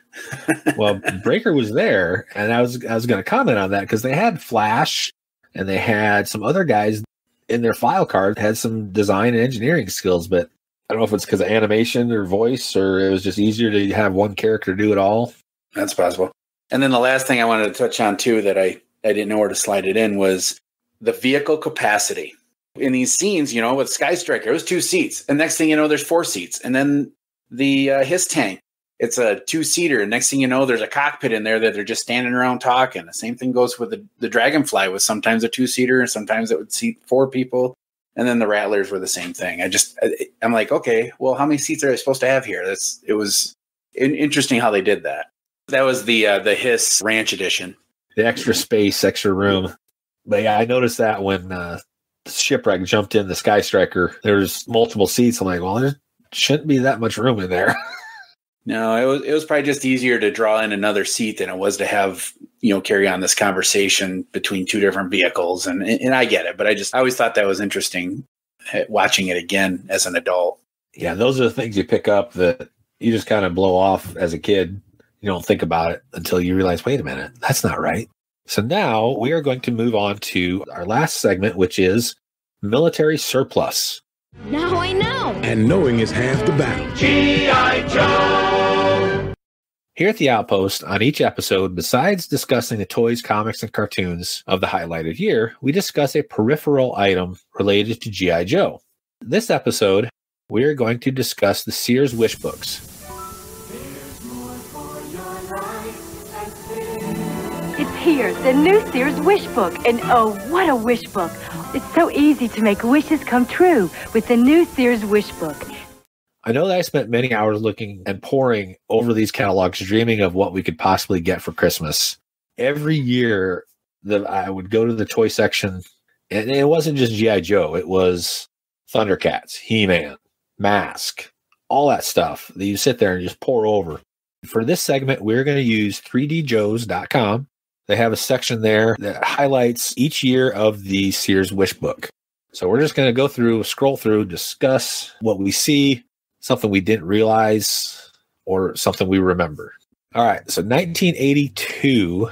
Well, Breaker was there, and I was going to comment on that because they had Flash, and they had some other guys in their file card had some design and engineering skills, but I don't know if it's because of animation or voice, or it was just easier to have one character do it all. That's possible. And then the last thing I wanted to touch on, too, that I didn't know where to slide it in was the vehicle capacity. In these scenes, you know, with Sky Striker, it was 2 seats. And next thing you know, there's 4 seats. And then the His tank, it's a 2-seater. And next thing you know, there's a cockpit in there that they're just standing around talking. The same thing goes with the Dragonfly, was sometimes a 2-seater, and sometimes it would seat 4 people. And then the Rattlers were the same thing. I'm like, okay, well, how many seats are I supposed to have here? It was interesting how they did that. That was the Hiss Ranch Edition. The extra space, extra room. But yeah, I noticed that when the Shipwreck jumped in the Sky Striker, there's multiple seats. I'm like, well, there shouldn't be that much room in there. No, it was probably just easier to draw in another seat than it was to have, you know, carry on this conversation between 2 different vehicles. And I get it, but I always thought that was interesting watching it again as an adult. Yeah, those are the things you pick up that you just kind of blow off as a kid. You don't think about it until you realize, wait a minute, that's not right. So now we are going to move on to our last segment, which is military surplus. Now I know. And knowing is half the battle. G.I. Joe! Here at the Outpost, on each episode, besides discussing the toys, comics, and cartoons of the highlighted year, we discuss a peripheral item related to G.I. Joe. This episode, we are going to discuss the Sears wish books. It's here, the new Sears wish book. And oh, what a wish book. It's so easy to make wishes come true with the new Sears wish book. I know that I spent many hours looking and poring over these catalogs, dreaming of what we could possibly get for Christmas. Every year that I would go to the toy section, and it wasn't just G.I. Joe, it was Thundercats, He-Man, Mask, all that stuff that you sit there and just pour over. For this segment, we're going to use 3djoes.com. They have a section there that highlights each year of the Sears wish book. So we're just going to go through, scroll through, discuss what we see, something we didn't realize, or something we remember. All right, so 1982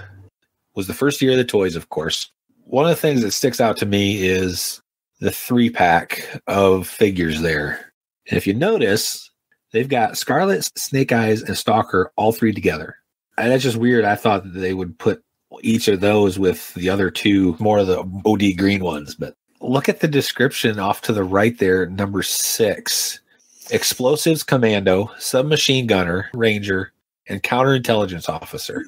was the first year of the toys, of course. One of the things that sticks out to me is the 3-pack of figures there. And if you notice, they've got Scarlet, Snake Eyes, and Stalker all 3 together. And that's just weird. I thought that they would put each of those with the other 2, more of the OD green ones. But look at the description off to the right there, number 6. Explosives Commando, Submachine Gunner, Ranger, and Counterintelligence Officer.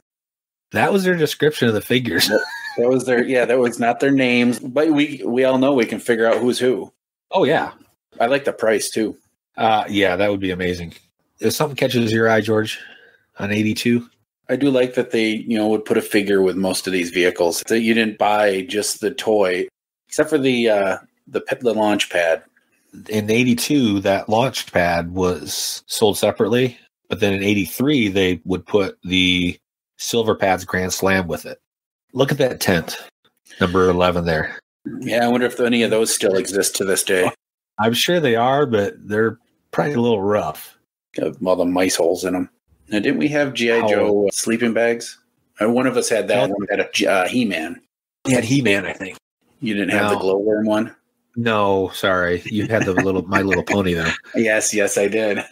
That was their description of the figures. That was that was not their names, but we all know we can figure out who's who. Oh, yeah. I like the price, too. Yeah, that would be amazing. If something catches your eye, George, on 82? I do like that they, would put a figure with most of these vehicles. That you didn't buy just the toy, except for the launch pad. In 82, that launch pad was sold separately, but then in 83, they would put the Silver Pads Grand Slam with it. Look at that tent, number 11 there. Yeah, I wonder if any of those still exist to this day. I'm sure they are, but they're probably a little rough. Got all the mice holes in them. Now, didn't we have G.I. Joe sleeping bags? One of us had that. One had a He-Man. We had He-Man, I think. You didn't have the glowworm one? No, sorry. You had the My Little Pony there. Yes, I did.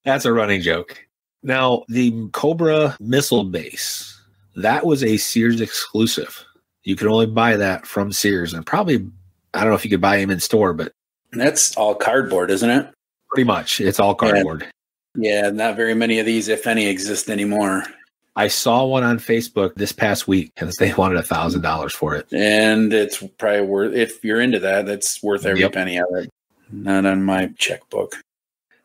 That's a running joke. Now, the Cobra missile base, that was a Sears exclusive. You could only buy that from Sears, and probably, I don't know if you could buy him in store, but that's all cardboard, isn't it? Pretty much. It's all cardboard. Yeah, not very many of these, if any, exist anymore. I saw one on Facebook this past week, and they wanted $1,000 for it. And it's probably worth, if you're into that, it's worth every penny of it. Not on my checkbook.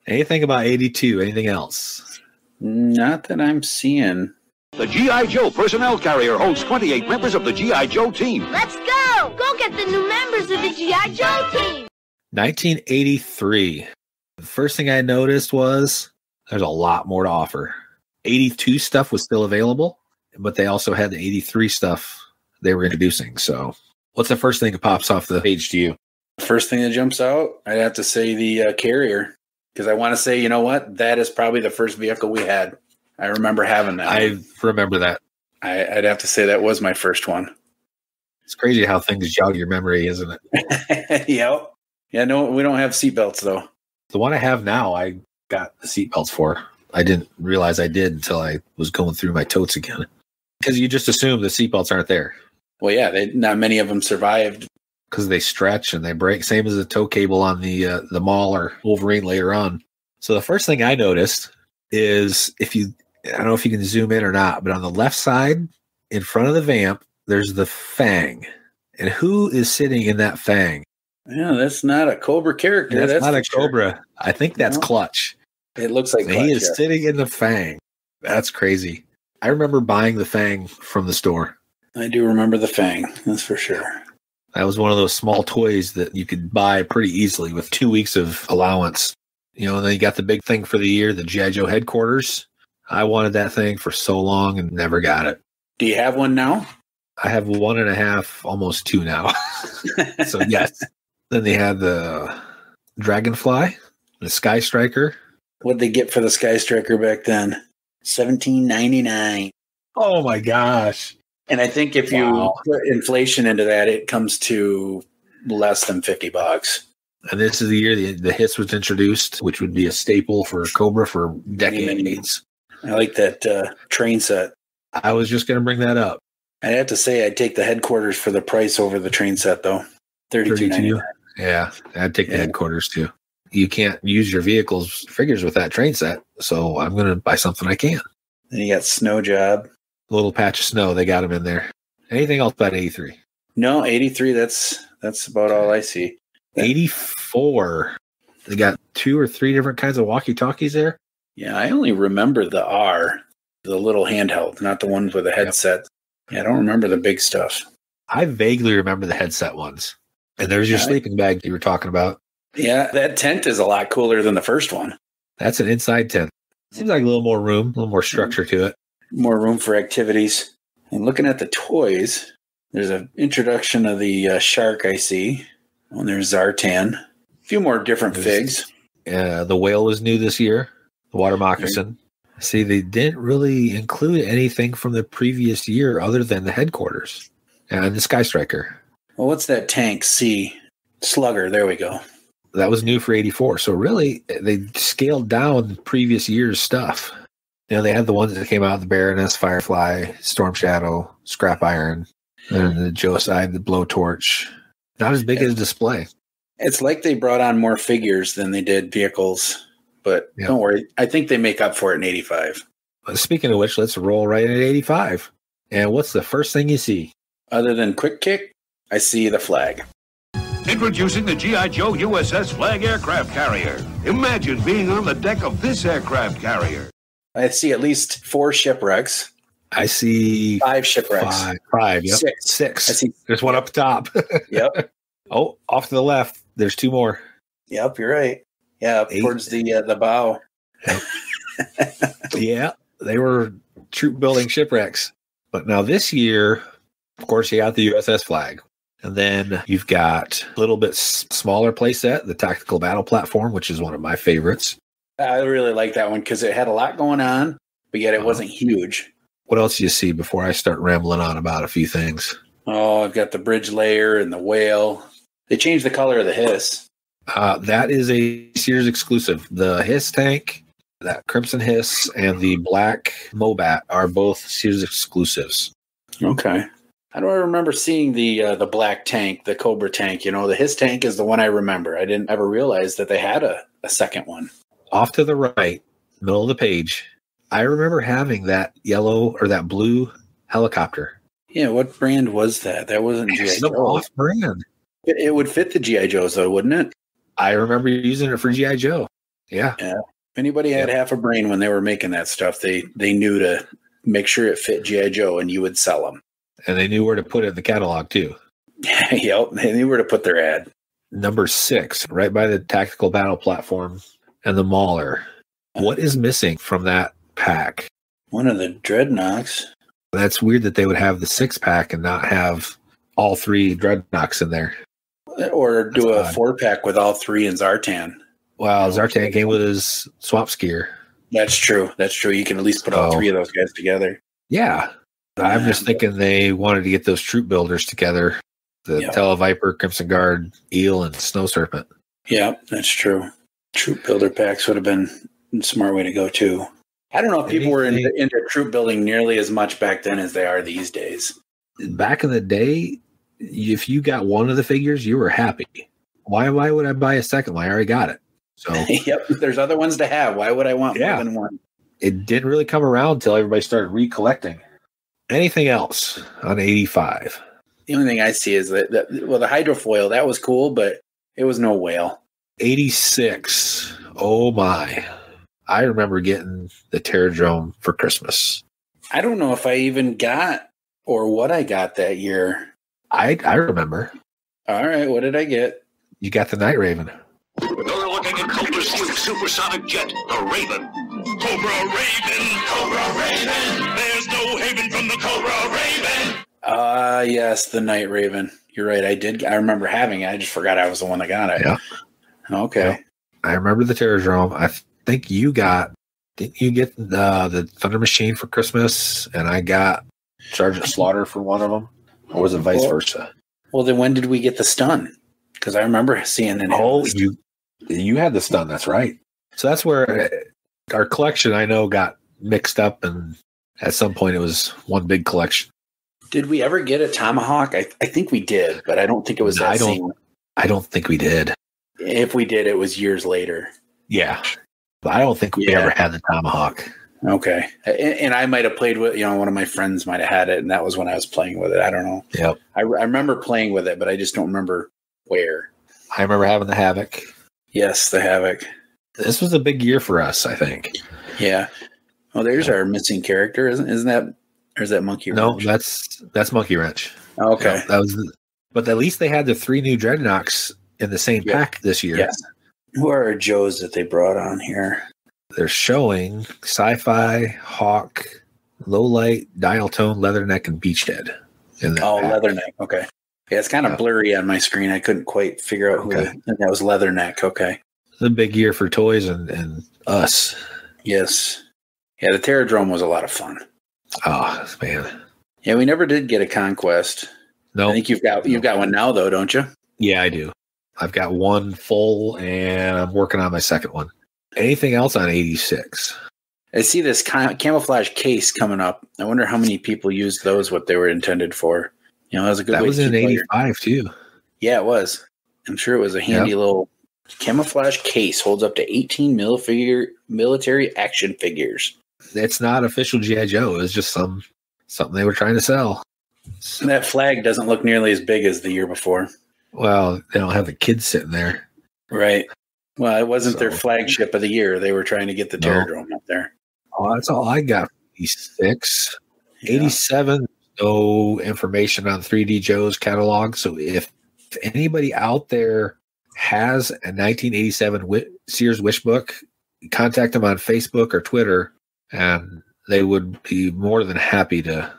Anything about 82? Anything else? Not that I'm seeing. The G.I. Joe personnel carrier holds 28 members of the G.I. Joe team. Let's go! Go get the new members of the G.I. Joe team! 1983. The first thing I noticed was there's a lot more to offer. 82 stuff was still available, but they also had the 83 stuff they were introducing. So what's the first thing that pops off the page to you? First thing that jumps out, I'd have to say the carrier. Because I want to say, you know what? That is probably the first vehicle we had. I remember having that. I remember that. I'd have to say that was my first one. It's crazy how things jog your memory, isn't it? Yep. Yeah, no, we don't have seatbelts, though. The one I have now, I got the seatbelts for. I didn't realize I did until I was going through my totes again. Because you just assume the seatbelts aren't there. Well, yeah, not many of them survived. Because they stretch and they break. Same as the tow cable on the Maul or Wolverine later on. So the first thing I noticed is I don't know if you can zoom in or not, but on the left side, in front of the vamp, there's the Fang. And who is sitting in that Fang? Yeah, that's not a Cobra character. That's not a Cobra. I think that's Clutch. It looks like Clutch, he is sitting in the Fang. That's crazy. I remember buying the Fang from the store. I do remember the Fang. That's for sure. That was one of those small toys that you could buy pretty easily with 2 weeks of allowance. You know, and then you got the big thing for the year, the G.I. Joe headquarters. I wanted that thing for so long and never got it. Do you have one now? I have 1.5, almost 2 now. So yes. Then they had the Dragonfly, the Sky Striker. What'd they get for the Sky Striker back then? $17.99. Oh my gosh. And I think if you put inflation into that, it comes to less than $50. And this is the year the Hiss was introduced, which would be a staple for Cobra for decades. I like that train set. I was just going to bring that up. I'd have to say I'd take the headquarters for the price over the train set, though. $32.99. Yeah, I'd take the headquarters too. You can't use your vehicle's figures with that train set, so I'm going to buy something I can. Then you got Snow Job. A little patch of snow, they got them in there. Anything else about 83? No, 83, that's about all I see. 84. They got 2 or 3 different kinds of walkie-talkies there. Yeah, I only remember the R, the little handheld, not the ones with a headset. Yep. Yeah, I don't remember the big stuff. I vaguely remember the headset ones. And there's your sleeping bag you were talking about. Yeah, that tent is a lot cooler than the first one. That's an inside tent. Seems like a little more room, a little more structure to it. More room for activities. And looking at the toys, there's an introduction of the shark I see. And there's Zartan. A few more different figs. The whale was new this year. The water moccasin. See, they didn't really include anything from the previous year other than the headquarters and the Sky Striker. Well, what's that tank? C. Slugger. There we go. That was new for 84. So really, they scaled down previous year's stuff. You know, they had the ones that came out, the Baroness, Firefly, Storm Shadow, Scrap Iron, and the Joeside, the Blowtorch. Not as big as a display. It's like they brought on more figures than they did vehicles. But don't worry. I think they make up for it in 85. Speaking of which, let's roll right into 85. And what's the first thing you see? Other than Quick Kick, I see the flag. Introducing the G.I. Joe USS Flag aircraft carrier. Imagine being on the deck of this aircraft carrier. I see at least 4 shipwrecks. I see 5 shipwrecks. 5, yep. 6. I see. There's one up top. Yep. Oh, off to the left, there's 2 more. Yep, you're right. Yeah, up towards the bow. Yeah, they were troop building shipwrecks. But now this year, of course, you got the USS Flag. And then you've got a little bit smaller playset, the Tactical Battle Platform, which is one of my favorites. I really like that one because it had a lot going on, but yet it wasn't huge. What else do you see before I start rambling on about a few things? Oh, I've got the bridge layer and the whale. They changed the color of the Hiss. That is a Sears exclusive. The Hiss tank, that Crimson Hiss, and the black Mobat are both Sears exclusives. Okay. How do I remember seeing the black tank, the Cobra tank? You know, the Hiss tank is the one I remember. I didn't ever realize that they had a second one. Off to the right, middle of the page. I remember having that yellow or that blue helicopter. Yeah, what brand was that? That wasn't G.I. Some Joe. off brand. It would fit the G.I. Joes, though, wouldn't it? I remember using it for G.I. Joe. Yeah. Yeah. If anybody had half a brain when they were making that stuff, they knew to make sure it fit G.I. Joe, and you would sell them. And they knew where to put it in the catalog, too. Yep, they knew where to put their ad. Number 6, right by the tactical battle platform and the Mauler. What is missing from that pack? One of the Dreadnoks. That's weird that they would have the 6-pack and not have all 3 Dreadnoks in there. Or do a 4-pack with all 3 in Zartan. Well, Zartan came with his swamp skier. That's true. That's true. You can at least put all 3 of those guys together. Yeah. I'm just thinking they wanted to get those troop builders together. The Televiper, Crimson Guard, Eel, and Snow Serpent. Yeah, that's true. Troop builder packs would have been a smart way to go, too. I don't know if people were into troop building nearly as much back then as they are these days. Back in the day, if you got one of the figures, you were happy. Why would I buy a second one? I already got it. So yep, there's other ones to have. Why would I want more than one? It didn't really come around until everybody started recollecting. Anything else on 85? The only thing I see is that the hydrofoil, that was cool, but it was no whale. 86. Oh my. I remember getting the Terradrome for Christmas. I don't know if I even got or what I got that year. I remember. All right, what did I get? You got the Night Raven. You're looking at Cobra's new supersonic jet, the Raven. Cobra Raven, Cobra Raven. There's no haven from the Cobra Raven. Yes, the Night Raven. You're right. I remember having it. I just forgot I was the one that got it. Yeah. Okay. Yeah. I remember the Terradrome. I think you didn't you get the Thunder Machine for Christmas? And I got Sergeant Slaughter for one of them? Or was it vice versa? Well, then when did we get the stun? Because I remember seeing it. Oh, you had the stun. That's right. So that's where our collection, I know, got mixed up. And at some point, it was one big collection. Did we ever get a Tomahawk? I think we did, but I don't think it was that same. I don't think we did. If we did, it was years later. Yeah. But I don't think we ever had the Tomahawk. Okay. And I might have played with, one of my friends might have had it, and that was when I was playing with it. I don't know. Yep. I remember playing with it, but I just don't remember where. I remember having the Havoc. Yes, the Havoc. This was a big year for us, I think. Yeah. Oh, there's our missing character, isn't that? Or is that Monkey Wrench? No, that's Monkey Wrench. Okay. Yeah, that was. But at least they had the 3 new Dreadnoks in the same pack this year. Yes. Who are our Joes that they brought on here? They're showing Sci-Fi, Hawk, Low Light, Dial Tone, Leatherneck, and Beachhead. In that pack. Leatherneck. Okay. Yeah, it's kind of blurry on my screen. I couldn't quite figure out who that was. Leatherneck. Okay. It's a big year for toys and us. Yes. Yeah, the Terradrome was a lot of fun. Oh, man. Yeah, we never did get a Conquest. No. I think you've got one now, though, don't you? Yeah, I do. I've got one full, and I'm working on my second one. Anything else on 86? I see this camouflage case coming up. I wonder how many people used those, what they were intended for. That was a good. That was in 85 too. Yeah, it was. I'm sure it was a handy little camouflage case. Holds up to 18 military action figures. It's not official G.I. Joe. It was just something they were trying to sell. So, that flag doesn't look nearly as big as the year before. Well, they don't have the kids sitting there. Right. Well, it wasn't their flagship of the year. They were trying to get the Terradrome up there. Oh, that's all I got. 86. 87, no information on 3D Joe's catalog. So if anybody out there has a 1987 Sears Wish Book, contact them on Facebook or Twitter, and they would be more than happy to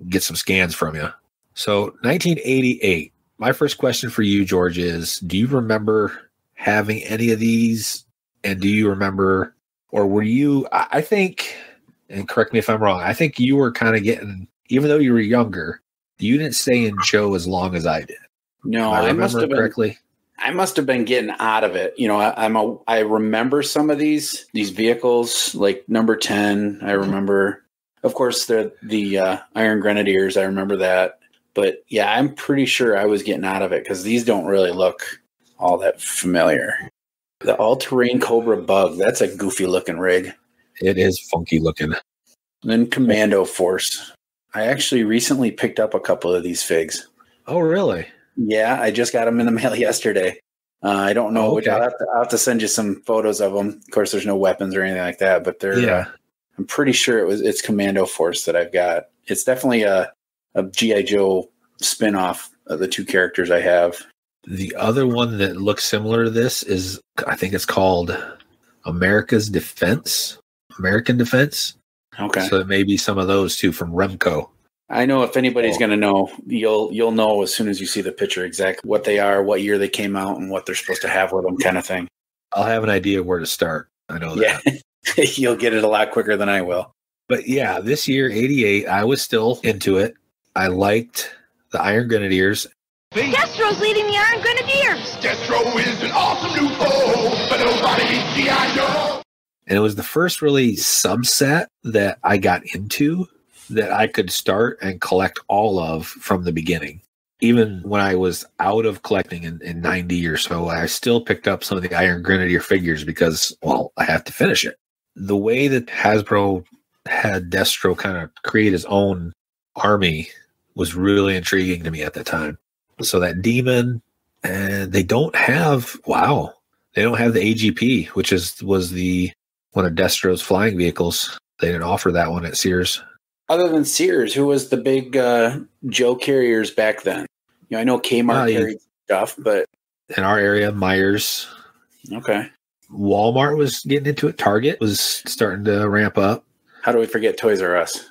get some scans from you. So 1988. My first question for you, George, is do you remember having any of these? And do you remember, or were you, I think, and correct me if I'm wrong, I think you were kind of getting, even though you were younger, you didn't stay in Joe as long as I did. No, I must have correctly. I must have been getting out of it. I remember some of these vehicles, like number 10. I remember, of course, the Iron Grenadiers. I remember that. But yeah, I'm pretty sure I was getting out of it because these don't really look all that familiar. The all-terrain Cobra Bug, that's a goofy looking rig. It is funky looking. Then Commando Force. I actually recently picked up a couple of these figs. Oh, really? Yeah, I just got them in the mail yesterday. I don't know. Okay. I'll have to send you some photos of them. Of course, there's no weapons or anything like that, but they're. Yeah. I'm pretty sure it's Commando Force that I've got. It's definitely a G.I. Joe spinoff of the two characters I have. The other one that looks similar to this is, I think it's called American Defense. Okay. So it may be some of those too from Remco. I know if anybody's going to know, you'll know as soon as you see the picture exactly what they are, what year they came out, and what they're supposed to have with them, kind of thing. I'll have an idea where to start. I know that. Yeah, you'll get it a lot quicker than I will. But yeah, this year, 88, I was still into it. I liked the Iron Grenadiers. Destro's leading the Iron Grenadiers. Destro is an awesome new foe, but nobody beats G.I. Joe. And it was the first really subset that I got into that I could start and collect all of from the beginning. Even when I was out of collecting in 90 or so, I still picked up some of the Iron Grenadier figures because, well, I have to finish it. The way that Hasbro had Destro kind of create his own army was really intriguing to me at the time. So that Demon, and they don't have the AGP, which was the one of Destro's flying vehicles. They didn't offer that one at Sears. Other than Sears, who was the big Joe carriers back then? I know Kmart carried stuff, but in our area, Myers. Okay. Walmart was getting into it. Target was starting to ramp up. How do we forget Toys R Us?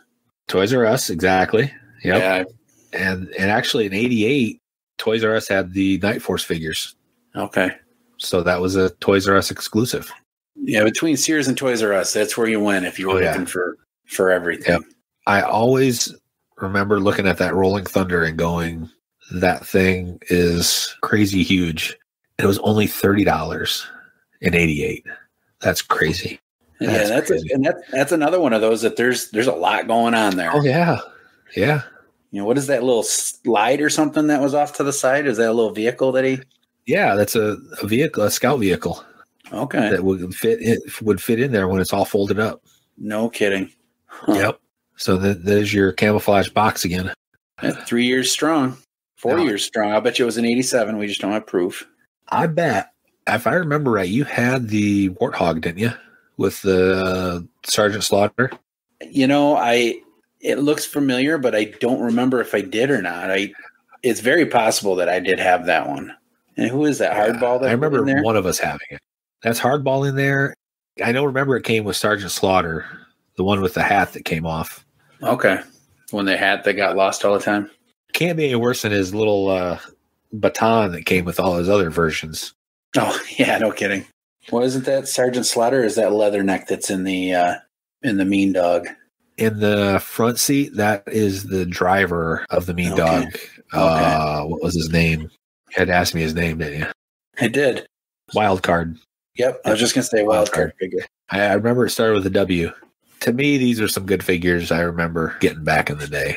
Toys R Us, exactly. Yep. Yeah. And actually in 88, Toys R Us had the Night Force figures. Okay. So that was a Toys R Us exclusive. Yeah, between Sears and Toys R Us, that's where you went if you were looking for everything. Yep. I always remember looking at that Rolling Thunder and going, that thing is crazy huge. It was only $30 in 88. That's crazy. That's crazy. That's another one of those that there's a lot going on there. Oh yeah. Yeah. What is that little slide or something that was off to the side? Is that a little vehicle that he? Yeah, that's a vehicle, a scout vehicle. Okay. That would fit in there when it's all folded up. No kidding. Huh. Yep. So there's your camouflage box again. 3 years strong. 4 years strong. I bet you it was in 87. We just don't have proof. I bet. If I remember right, you had the Warthog, didn't you? With the Sergeant Slaughter? It looks familiar, but I don't remember if I did or not. It's very possible that I did have that one. And who is that? Hardball? That I remember in there? one of us having it. That's Hardball in there. I remember it came with Sergeant Slaughter, the one with the hat that came off. Okay. When the hat that got lost all the time? Can't be any worse than his little baton that came with all his other versions. Oh, yeah, no kidding. Well, isn't that Sergeant Slaughter, or is that Leatherneck that's in the Mean Dog? In the front seat, that is the driver of the Mean Dog. Okay. What was his name? You had to ask me his name, didn't you? I did. Wildcard. Yep, I was just going to say Wildcard figure. I remember it started with a W. To me, these are some good figures I remember getting back in the day.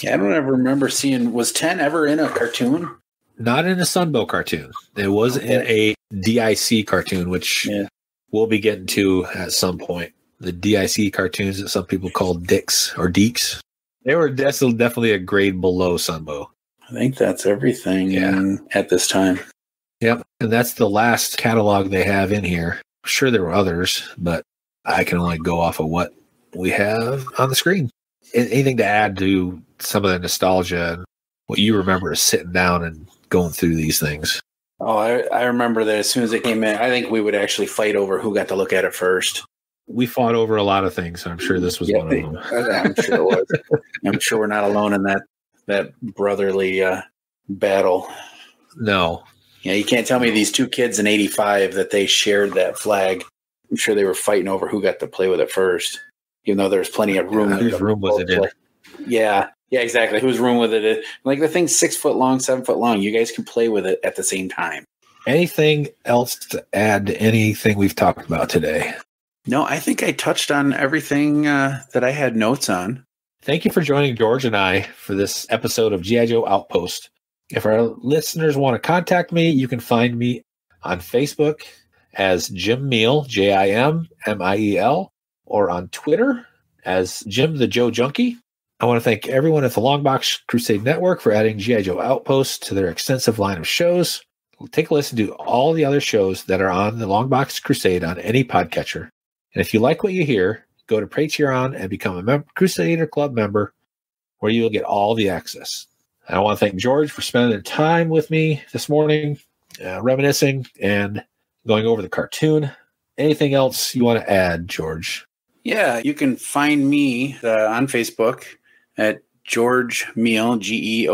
Yeah, I don't ever remember seeing... Was 10 ever in a cartoon? Not in a Sunbow cartoon. It was in a DIC cartoon, which we'll be getting to at some point. The DIC cartoons that some people call Dicks or Deeks. They were definitely a grade below Sunbow. I think that's everything at this time. Yep. And that's the last catalog they have in here. I'm sure there were others, but I can only go off of what we have on the screen. Anything to add to some of the nostalgia and what you remember is sitting down and going through these things? Oh, I remember that as soon as it came in, I think we would actually fight over who got to look at it first. We fought over a lot of things. I'm sure this was one of them. I'm sure it was. I'm sure we're not alone in that brotherly battle. No. Yeah, you can't tell me these two kids in 85 that they shared that flag. I'm sure they were fighting over who got to play with it first, even though there's plenty of room. Whose room was it in? Yeah, exactly. Whose room was it? Like the thing's 6 foot long, 7 foot long. You guys can play with it at the same time. Anything else to add to anything we've talked about today? No, I think I touched on everything that I had notes on. Thank you for joining George and I for this episode of G.I. Joe Outpost. If our listeners want to contact me, you can find me on Facebook as Jim Miel, Jimmiel, or on Twitter as Jim the Joe Junkie. I want to thank everyone at the Longbox Crusade Network for adding G.I.Joe Outpost to their extensive line of shows. Take a listen to all the other shows that are on the Longbox Crusade on any podcatcher. And if you like what you hear, go to Patreon and become a Crusader Club member, where you'll get all the access. I want to thank George for spending time with me this morning, reminiscing and going over the cartoon. Anything else you want to add, George? Yeah, you can find me on Facebook at George Miel, Georgemiel.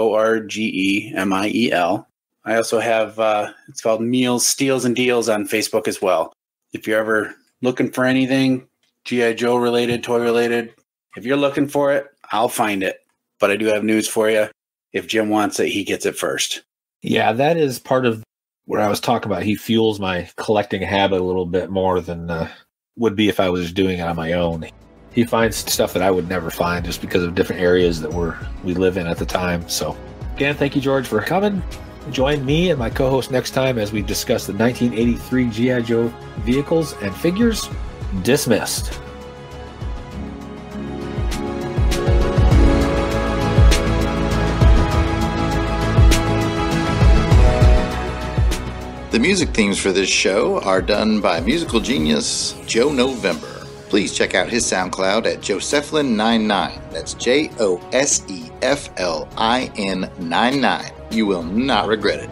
I also have, it's called Meals, Steals, and Deals on Facebook as well. If you're ever looking for anything G.I. Joe related, toy related, if you're looking for it, I'll find it. But I do have news for you. If Jim wants it, he gets it first. Yeah, that is part of what I was talking about. He fuels my collecting habit a little bit more than would be if I was doing it on my own. He finds stuff that I would never find just because of different areas that we live in at the time. So again, thank you, George, for coming. Join me and my co-host next time as we discuss the 1983 G.I. Joe vehicles and figures. Dismissed. The music themes for this show are done by musical genius Joe November. Please check out his SoundCloud at Josephline99. That's Josephline99. You will not regret it.